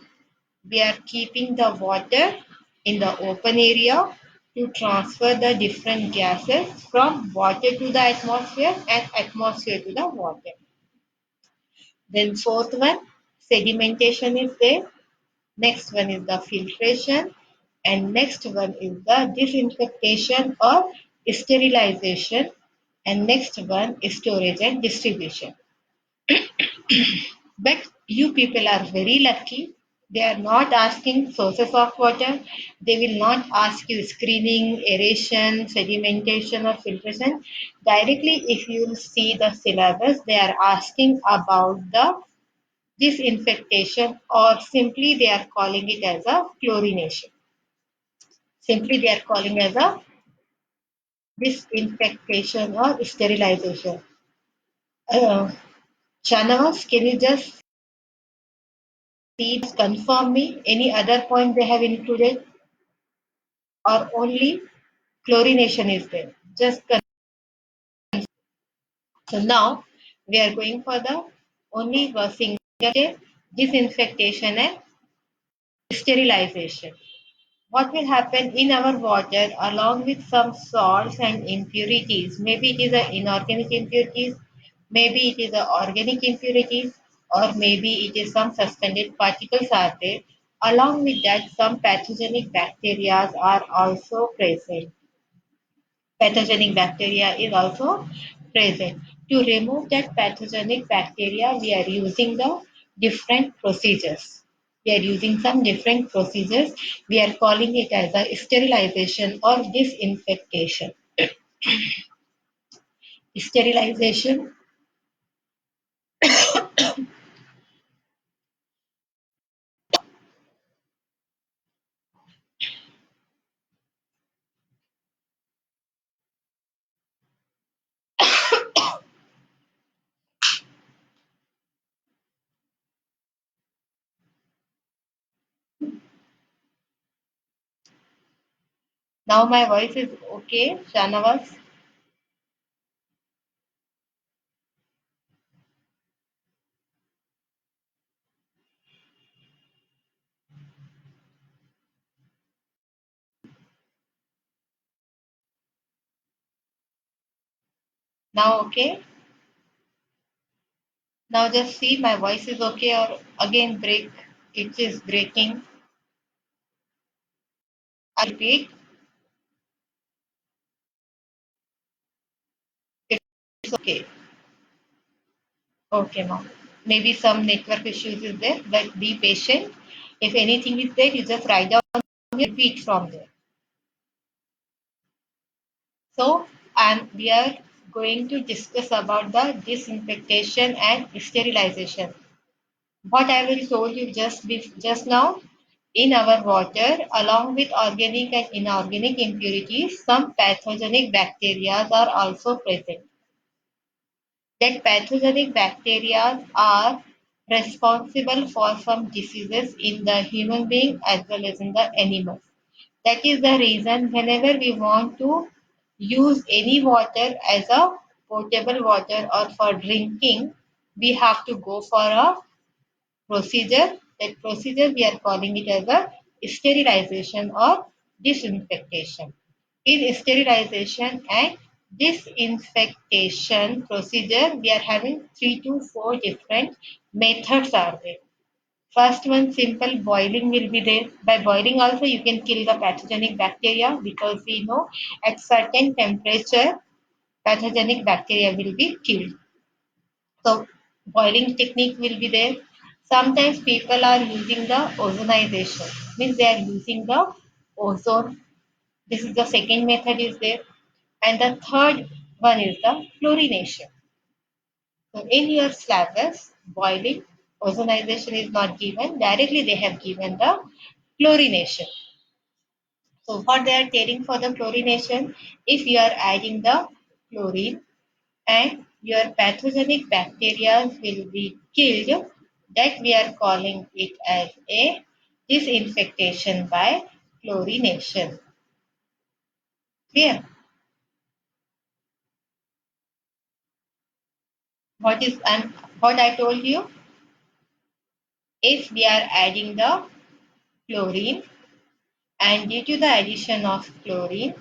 We are keeping the water in the open area to transfer the different gases from water to the atmosphere and atmosphere to the water. Then fourth one, sedimentation is there. Next one is the filtration. And next one is the disinfection or sterilization. And next one is storage and distribution. But you people are very lucky. They are not asking sources of water. They will not ask you screening, aeration, sedimentation, or filtration. Directly, if you see the syllabus, they are asking about the disinfectation, or simply they are calling it as a chlorination. Simply they are calling as a disinfectation or sterilization. Uh, Shanavas, can you just see, confirm me any other point they have included, or only chlorination is there? Just so now we are going for the only single step, disinfectation and sterilization. What will happen in our water along with some salts and impurities? Maybe it is a inorganic impurities, maybe it is a organic impurities, or maybe it is some suspended particles are there. Along with that, some pathogenic bacteria are also present. Pathogenic bacteria is also present. To remove that pathogenic bacteria, we are using the different procedures. We are using some different procedures. We are calling it as a sterilization or disinfectation. Sterilization. Now my voice is okay, Shanavas. Now okay. Now just see my voice is okay or again break. It is breaking. I repeat, it's okay. Okay, ma'am. Maybe some network issues is there, but be patient. If anything is there, you just write down and repeat from there. So, and we are going to discuss about the disinfectation and sterilization. What I will told you just now, in our water, along with organic and inorganic impurities, some pathogenic bacteria are also present. That pathogenic bacteria are responsible for some diseases in the human being as well as in the animals. That is the reason whenever we want to use any water as a potable water or for drinking, we have to go for a procedure. That procedure we are calling it as a sterilization or disinfectation. In sterilization and disinfectation procedure, we are having 3 to 4 different methods are there. First one, simple boiling will be there. By boiling also you can kill the pathogenic bacteria, because we know at certain temperature pathogenic bacteria will be killed. So boiling technique will be there. Sometimes people are using the ozonization, means they are using the ozone. This is the second method is there. And the third one is the chlorination. So in your syllabus, boiling, ozonization is not given. Directly they have given the chlorination. So what they are telling for the chlorination, if you are adding the chlorine and your pathogenic bacteria will be killed, that we are calling it as a disinfectation by chlorination. Clear? What is and what I told you? If we are adding the chlorine, and due to the addition of chlorine,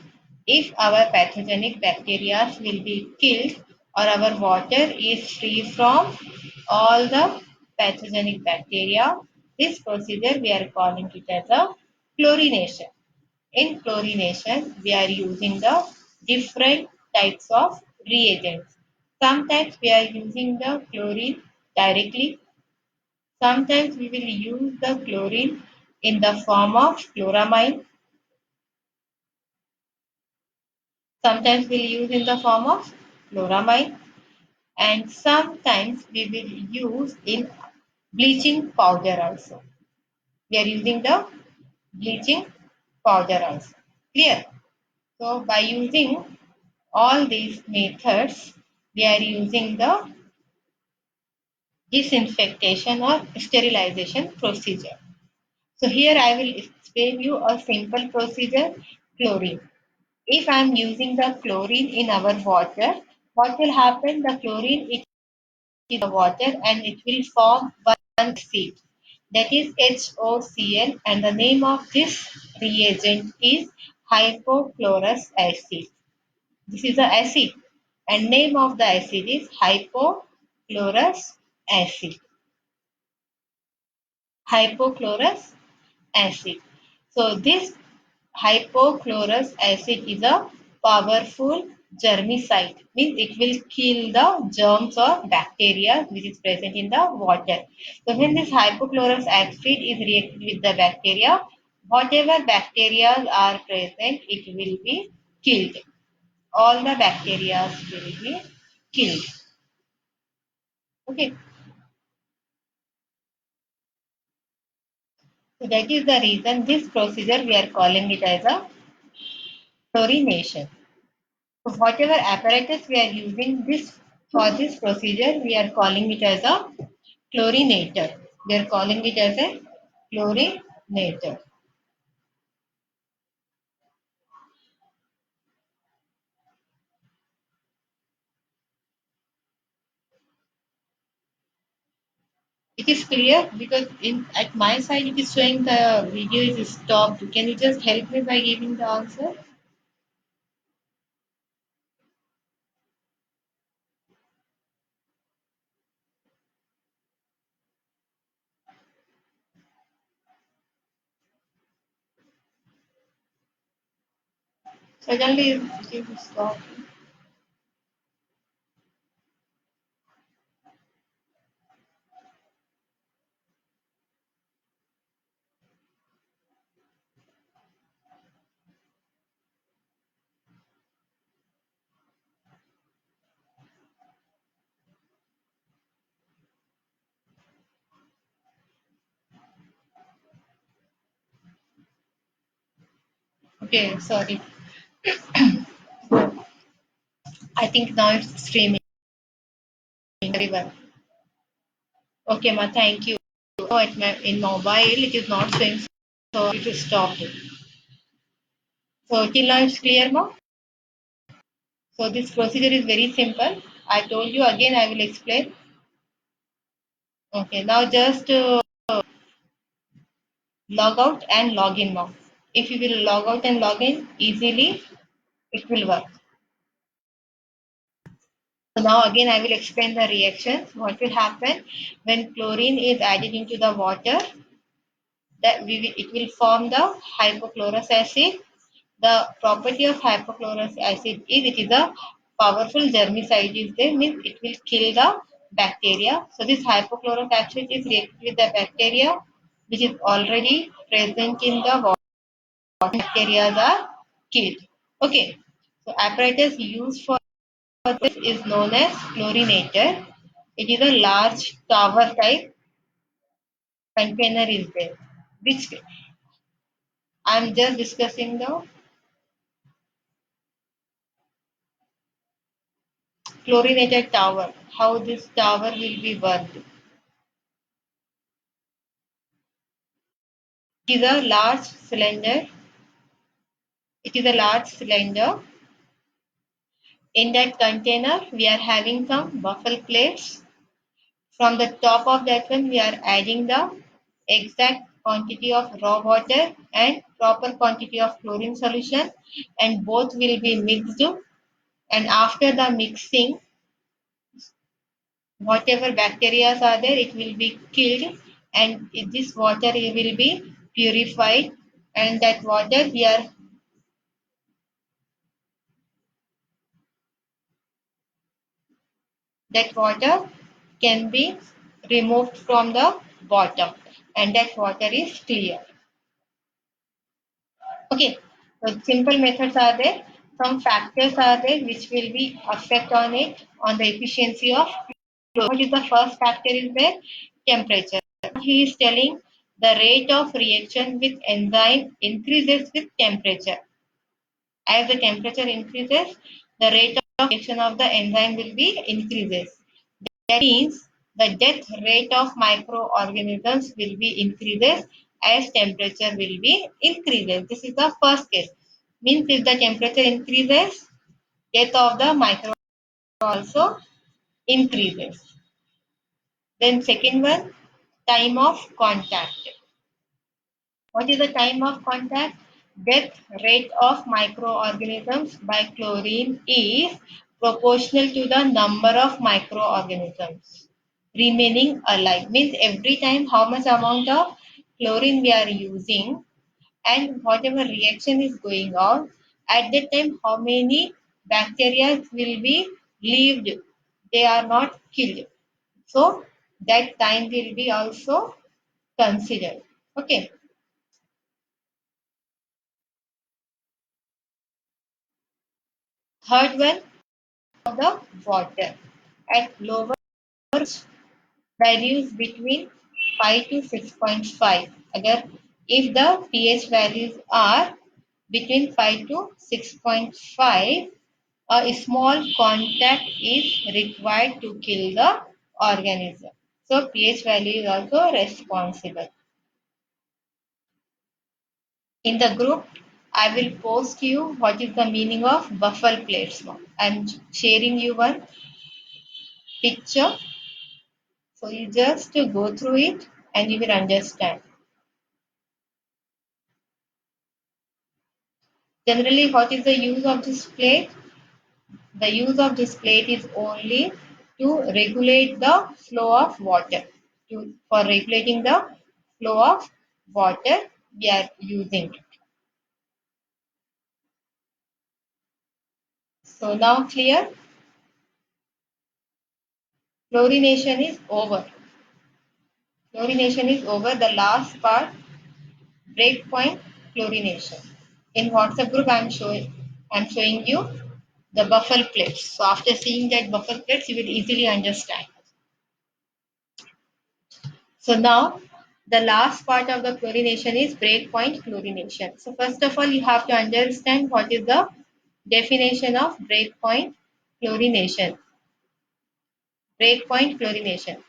if our pathogenic bacteria will be killed or our water is free from all the pathogenic bacteria, this procedure we are calling it as a chlorination. In chlorination, we are using the different types of reagents. Sometimes we are using the chlorine directly. Sometimes we will use the chlorine in the form of chloramine. Sometimes we'll use in the form of chloramine, and sometimes we will use in bleaching powder also. We are using the bleaching powder also. Clear? So by using all these methods, we are using the disinfection or sterilization procedure. So here I will explain you a simple procedure, chlorine. If I am using the chlorine in our water, what will happen? The chlorine it is the water and it will form one acid, that is HOCl, and the name of this reagent is hypochlorous acid. This is the acid, and name of the acid is hypochlorous acid. Hypochlorous acid. So this hypochlorous acid is a powerful germicide, means it will kill the germs or bacteria which is present in the water. So when this hypochlorous acid is reacted with the bacteria, whatever bacteria are present, it will be killed. All the bacteria will be killed. Okay, so that is the reason this procedure we are calling it as a chlorination. So whatever apparatus we are using this for this procedure, we are calling it as a chlorinator. We are calling it as a chlorinator. It is clear because in at my side it is showing the video is stopped. Can you just help me by giving the answer? Suddenly it is stopped. Okay, sorry. I think now it's streaming very well. Okay, ma, thank you. Oh, in mobile it is not showing, so it is stopped. So till now it's clear, ma. So this procedure is very simple. I told you again, I will explain. Okay, now just log out and log in now. If you will log out and log in easily, it will work. So now again I will explain the reactions. What will happen when chlorine is added into the water? It will form the hypochlorous acid. The property of hypochlorous acid is it is a powerful germicide. Is there means it will kill the bacteria. So this hypochlorous acid is reacted with the bacteria which is already present in the water. Bacteria are killed. Okay. So apparatus used for this is known as chlorinator. It is a large tower type container is there, which I am just discussing the chlorinated tower, how this tower will be worked. It is a large cylinder. It is a large cylinder. In that container, we are having some buffel plates. From the top of that one, we are adding the exact quantity of raw water and proper quantity of chlorine solution, and both will be mixed. And after the mixing, whatever bacteria are there, it will be killed, and this water will be purified, and that water can be removed from the bottom, and that water is clear. Okay, so simple methods are there. Some factors are there which will be affect on it, on the efficiency of fluor. What is the first factor is there? Temperature. He is telling the rate of reaction with enzyme increases with temperature. As the temperature increases, the rate of reaction of the enzyme will be increases. That means the death rate of microorganisms will be increases as temperature will be increases. This is the first case. Means if the temperature increases, death of the microorganism also increases. Then second one, time of contact. What is the time of contact? Death rate of microorganisms by chlorine is proportional to the number of microorganisms remaining alive. Means every time how much amount of chlorine we are using and whatever reaction is going on, at that time how many bacteria will be lived. They are not killed. So that time will be also considered. Okay. Third one, of the water at lower values between 5 to 6.5. Agar if the pH values are between 5 to 6.5, a small contact is required to kill the organism. So pH value is also responsible. In the group, I will post you what is the meaning of buffalo plates. I am sharing you one picture. So you just go through it and you will understand. Generally, what is the use of this plate? The use of this plate is only to regulate the flow of water. For regulating the flow of water, we are using it. So now clear? Chlorination is over. Chlorination is over. The last part, breakpoint chlorination. In WhatsApp group, I'm showing you the buffalo plates. So after seeing that buffalo plates, you will easily understand. So now the last part of the chlorination is breakpoint chlorination. So first of all, you have to understand what is the definition of breakpoint chlorination. Breakpoint chlorination.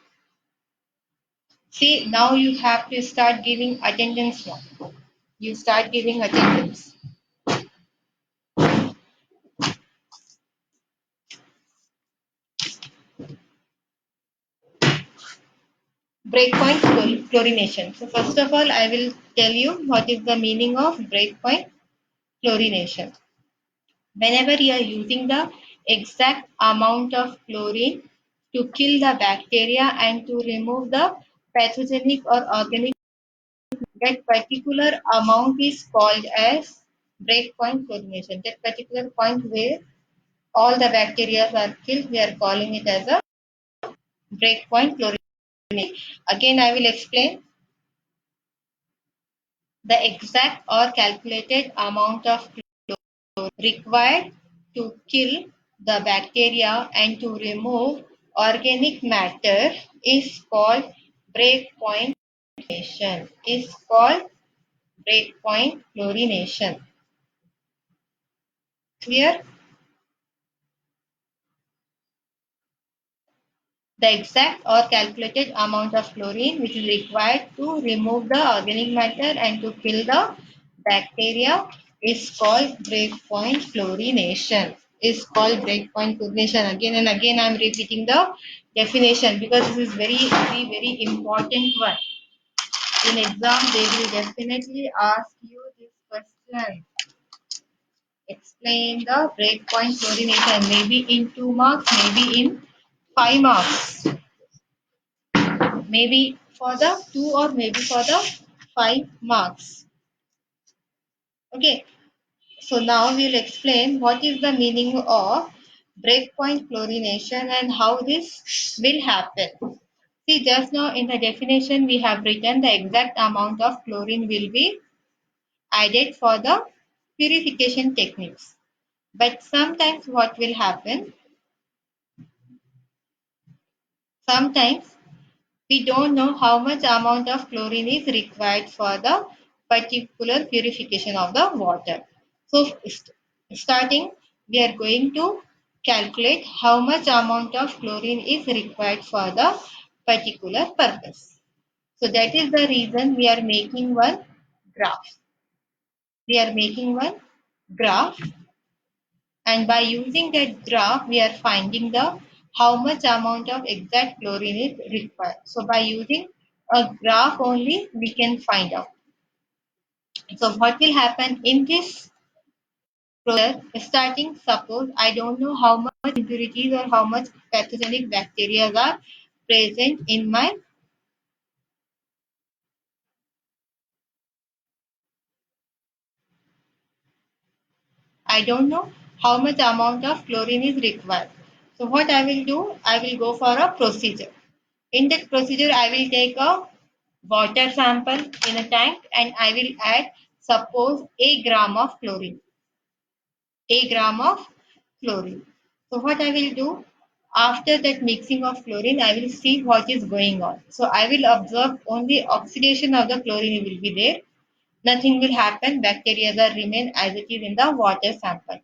See, now you have to start giving attendance now. You start giving attendance. Breakpoint chlorination. So first of all, I will tell you what is the meaning of breakpoint chlorination. Whenever you are using the exact amount of chlorine to kill the bacteria and to remove the pathogenic or organic, that particular amount is called as breakpoint chlorination. That particular point where all the bacteria are killed, we are calling it as a breakpoint chlorination. Again, I will explain. The exact or calculated amount of chlorine required to kill the bacteria and to remove organic matter is called breakpoint chlorination. Is called breakpoint chlorination. Clear? The exact or calculated amount of chlorine which is required to remove the organic matter and to kill the bacteria is called breakpoint chlorination. Is called breakpoint chlorination. Again and again I am repeating the definition because this is very important one. In exam they will definitely ask you this question. Explain the breakpoint chlorination, maybe in 2 marks, maybe in 5 marks. Maybe for the 2 or maybe for the 5 marks. Okay, so now we'll explain what is the meaning of breakpoint chlorination and how this will happen. See, just now in the definition we have written the exact amount of chlorine will be added for the purification techniques. But sometimes what will happen, sometimes we don't know how much amount of chlorine is required for the particular purification of the water. So starting, we are going to calculate how much amount of chlorine is required for the particular purpose. So that is the reason we are making one graph. We are making one graph, and by using that graph we are finding the how much amount of exact chlorine is required. So by using a graph only we can find out. So what will happen in this process, starting, suppose I don't know how much impurities or how much pathogenic bacteria are present in my, I don't know how much amount of chlorine is required. So what I will do, I will go for a procedure. In that procedure, I will take a water sample in a tank and I will add, suppose, a gram of chlorine. A gram of chlorine. So what I will do, after that mixing of chlorine, I will see what is going on. So I will observe only oxidation of the chlorine will be there. Nothing will happen. Bacteria will remain as it is in the water sample.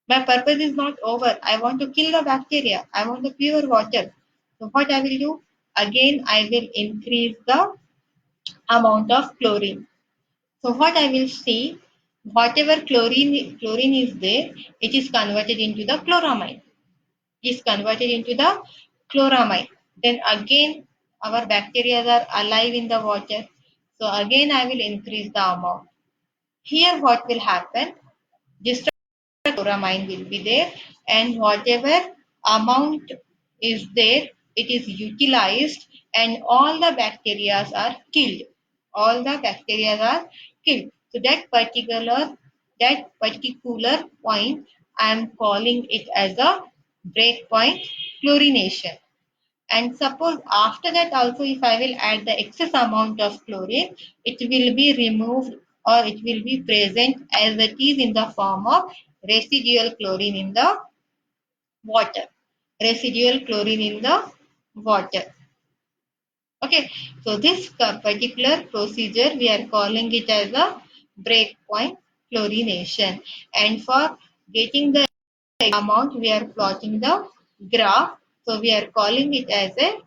My purpose is not over. I want to kill the bacteria. I want the pure water. So what I will do? Again, I will increase the amount of chlorine. So what I will see, whatever chlorine is there, it is converted into the chloramine. It is converted into the chloramine. Then again, our bacteria are alive in the water. So again, I will increase the amount. Here, what will happen? This chloramine will be there, and whatever amount is there, it is utilized and all the bacteria are killed. All the bacteria are killed. So that particular point, I am calling it as a breakpoint chlorination. And suppose after that also if I will add the excess amount of chlorine, it will be removed or it will be present as it is in the form of residual chlorine in the water. Residual chlorine in the water. Okay, so this particular procedure we are calling it as a breakpoint chlorination. And for getting the amount, we are plotting the graph. So we are calling it as a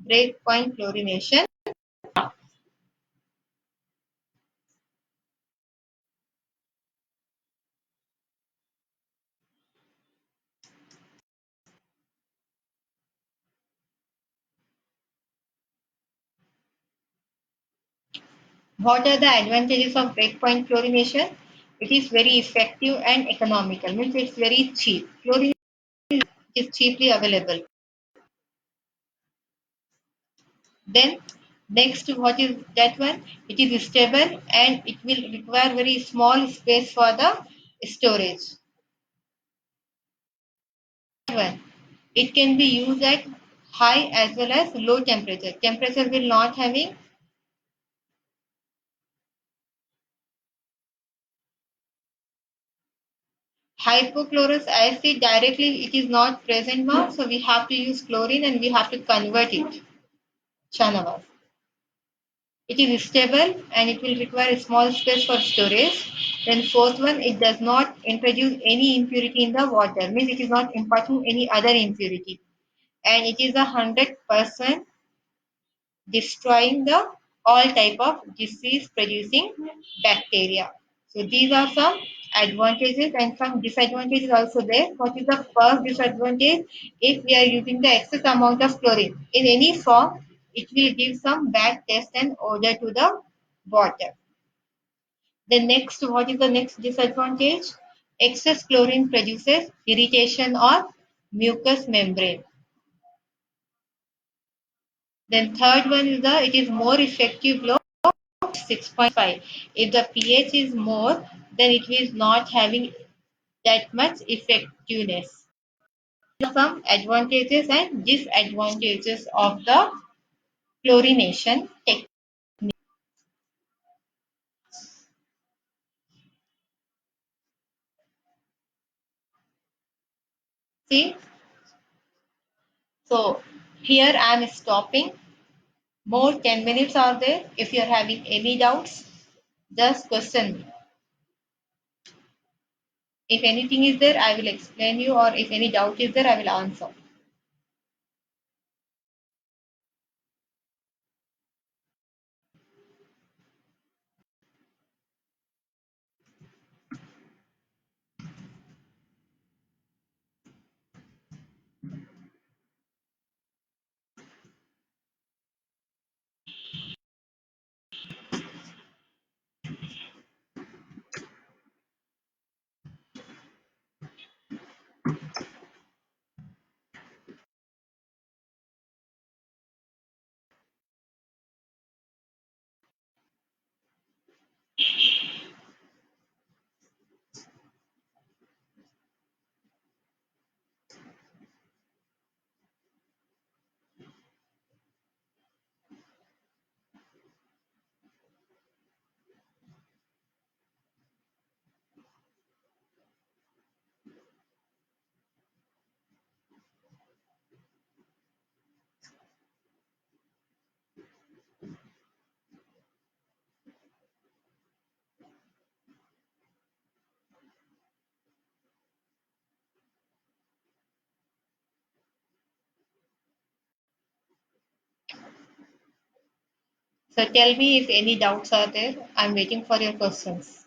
breakpoint chlorination. What are the advantages of breakpoint chlorination? It is very effective and economical, means it's very cheap. Chlorine is cheaply available. Then next, what is that one? It is stable and it will require very small space for the storage. One, it can be used at high as well as low temperature. Temperature will not having hypochlorous acid directly. It is not present now, so we have to use chlorine and we have to convert it. Shanavas. It is stable and it will require a small space for storage. Then fourth one, it does not introduce any impurity in the water, means it is not imparting any other impurity. And it is 100% destroying the all type of disease producing bacteria. So these are some advantages and some disadvantages also there. What is the first disadvantage? If we are using the excess amount of chlorine in any form, it will give some bad taste and odor to the water. The next, what is the next disadvantage? Excess chlorine produces irritation or mucous membrane. Then third one is the it is more effective below 6.5. If the pH is more, then it is not having that much effectiveness. Some advantages and disadvantages of the chlorination technique. See, so here I am stopping. More 10 minutes are there. If you are having any doubts, just question me. If anything is there, I will explain you, or if any doubt is there, I will answer. So tell me if any doubts are there. I'm waiting for your questions.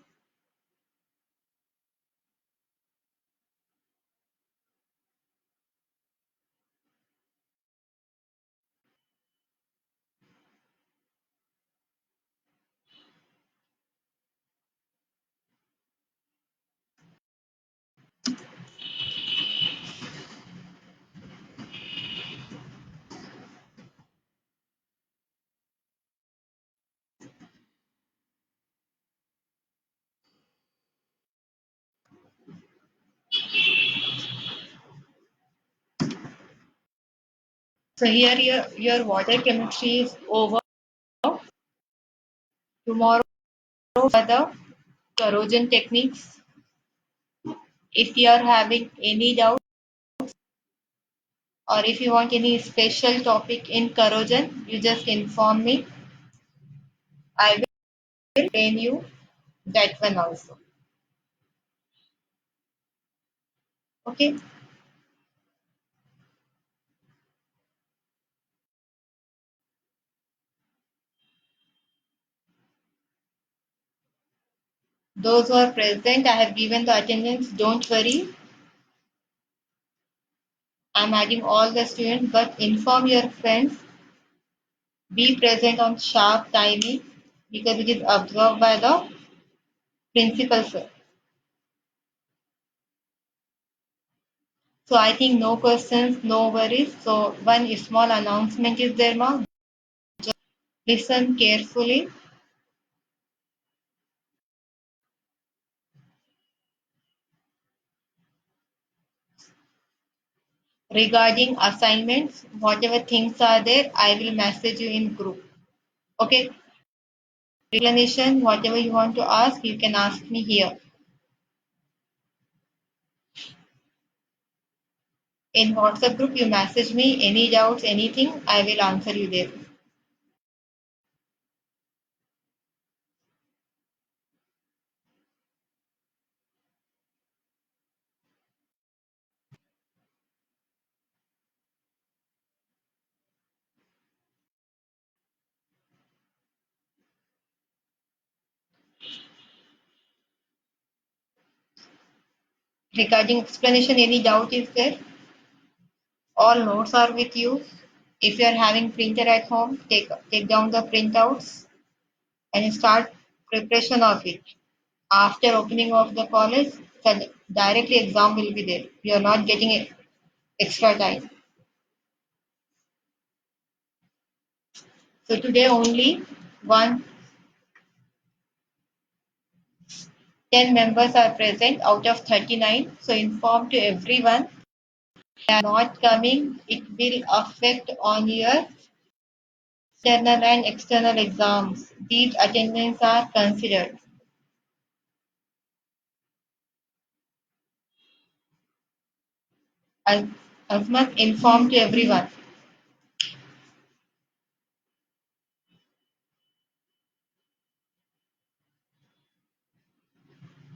So here your water chemistry is over. Tomorrow for the corrosion techniques. If you are having any doubt or if you want any special topic in corrosion, you just inform me. I will explain you that one also. Okay. Those who are present, I have given the attendance. Don't worry. I'm adding all the students, but inform your friends. Be present on sharp timing because it is observed by the principal sir. So I think no questions, no worries. So one small announcement is there now. Listen carefully. Regarding assignments, whatever things are there, I will message you in group. Okay. Explanation, whatever you want to ask, you can ask me here. In WhatsApp group, you message me any doubts, anything, I will answer you there. Regarding explanation, any doubt is there? All notes are with you. If you are having printer at home, take down the printouts and start preparation of it. After opening of the college, the directly exam will be there. You are not getting extra time. So today only one 10 members are present out of 39. So inform to everyone they are not coming. It will affect on your internal and external exams. These attendance are considered. As, as must inform to everyone.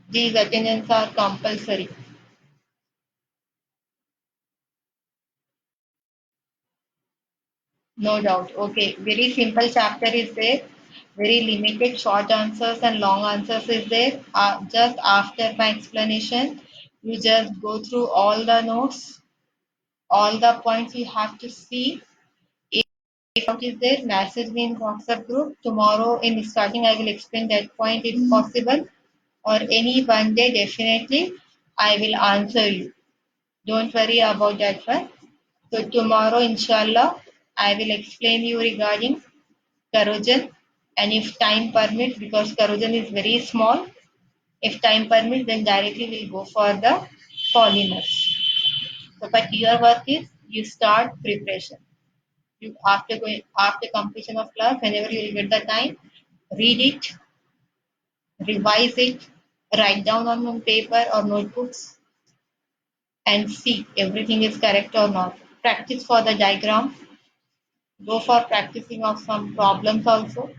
These attendance are compulsory. No doubt. Okay. Very simple chapter is there. Very limited short answers and long answers is there. Just after my explanation, you just go through all the notes, all the points you have to see. If doubt is there, message me in WhatsApp group. Tomorrow in starting, I will explain that point if possible, or any one day definitely I will answer you. Don't worry about that one. So tomorrow, inshallah, I will explain you regarding corrosion, and if time permits, because corrosion is very small, if time permits, then directly we'll go for the polymers. So, but your work is you start preparation. You after completion of class, whenever you will get the time, read it, revise it, write down on paper or notebooks, and see everything is correct or not. Practice for the diagram. Go for practicing of some problems also.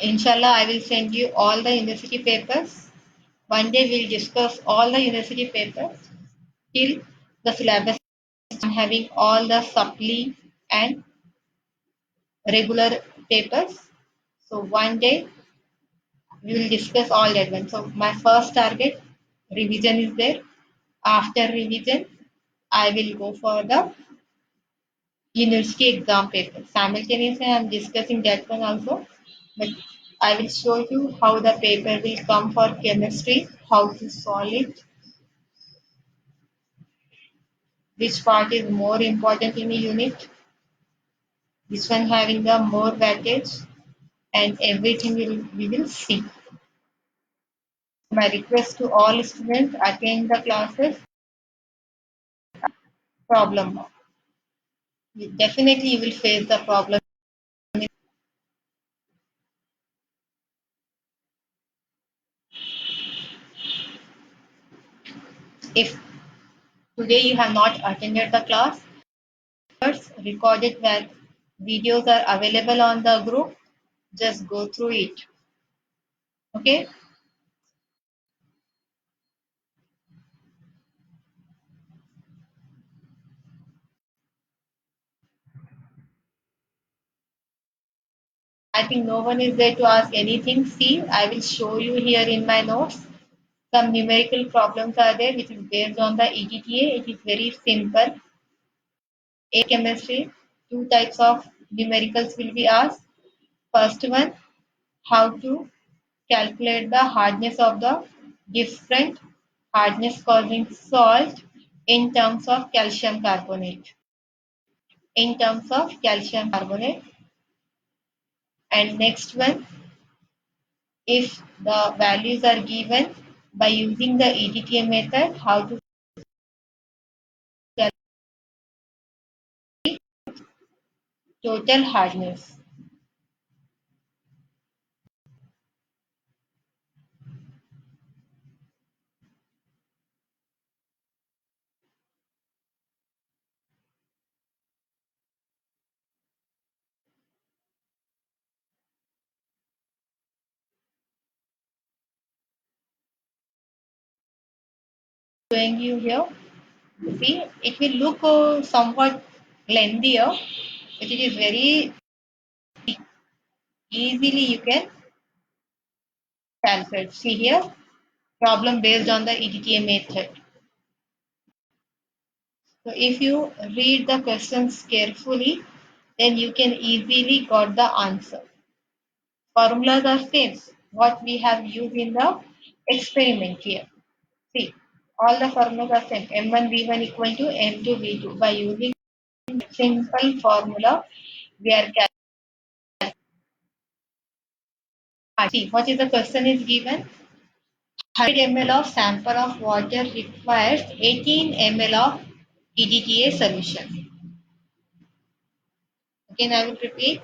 Inshallah, I will send you all the university papers. One day we'll discuss all the university papers till the syllabus. I'm having all the supply and regular papers. So one day we will discuss all that one. So my first target revision is there. After revision, I will go for the university exam paper. Simultaneously, I am discussing that one also. But I will show you how the paper will come for chemistry, how to solve it, which part is more important in a unit, which one having the more weightage, and everything we will see. My request to all students attend the classes. Problem. Definitely, you will face the problem. If today you have not attended the class, first recorded where videos are available on the group, just go through it. Okay. I think no one is there to ask anything. See, I will show you here in my notes. Some numerical problems are there which is based on the EDTA. It is very simple. A chemistry, two types of numericals will be asked. First one, how to calculate the hardness of the different hardness causing salt in terms of calcium carbonate. In terms of calcium carbonate. And next one, if the values are given by using the EDTA method, how to calculate total hardness. Showing you here. See, it will look somewhat lengthier, but it is very easily you can calculate. See here, problem based on the EDTA method. So if you read the questions carefully, then you can easily got the answer. Formulas are same, what we have used in the experiment here. See, all the formulas are same. M1 V1 equal to M2 V2. By using simple formula, we are calculating See, what is the question is given? 100 ml of sample of water requires 18 ml of EDTA solution. Again, I will repeat.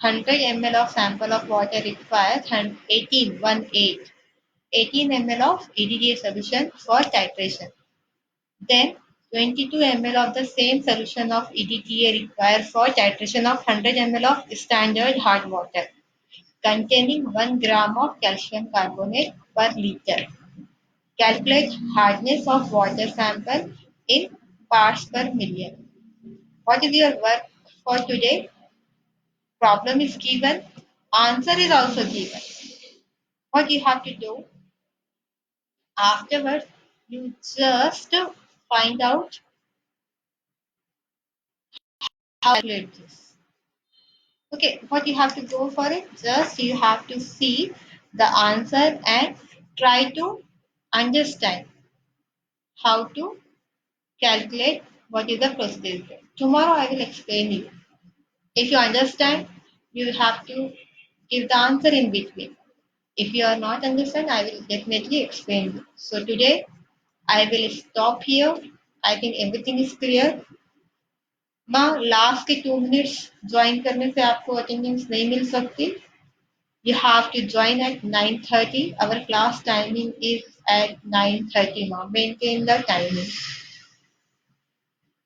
100 ml of sample of water requires 18 ml of EDTA solution for titration. Then 22 ml of the same solution of EDTA required for titration of 100 ml of standard hard water containing 1 gram of calcium carbonate per liter. Calculate hardness of water sample in parts per million. What is your work for today? Problem is given, answer is also given. What you have to do afterwards, you just find out how to calculate this. Okay, what you have to go for it? Just you have to see the answer and try to understand how to calculate what is the procedure. Tomorrow I will explain you. If you understand, you have to give the answer in between. If you are not understand, I will definitely explain you. So today I will stop here. I think everything is clear. माँ last के 2 minutes join करने से आपको attendance नहीं मिल सकती. You have to join at 9:30. Our class timing is at 9:30 now. Maintain the timing.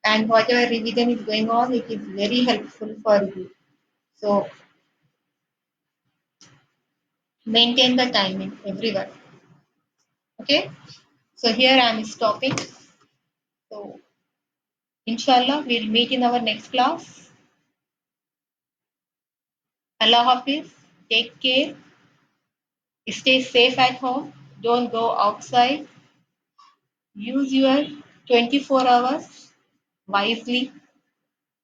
And whatever revision is going on, it is very helpful for you. So maintain the timing, everyone. Okay? So here I am stopping. So inshallah, we'll meet in our next class. Allah Hafiz. Take care. Stay safe at home. Don't go outside. Use your 24 hours wisely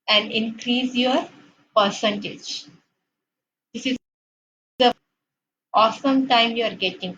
and increase your percentage. This is the awesome time you are getting.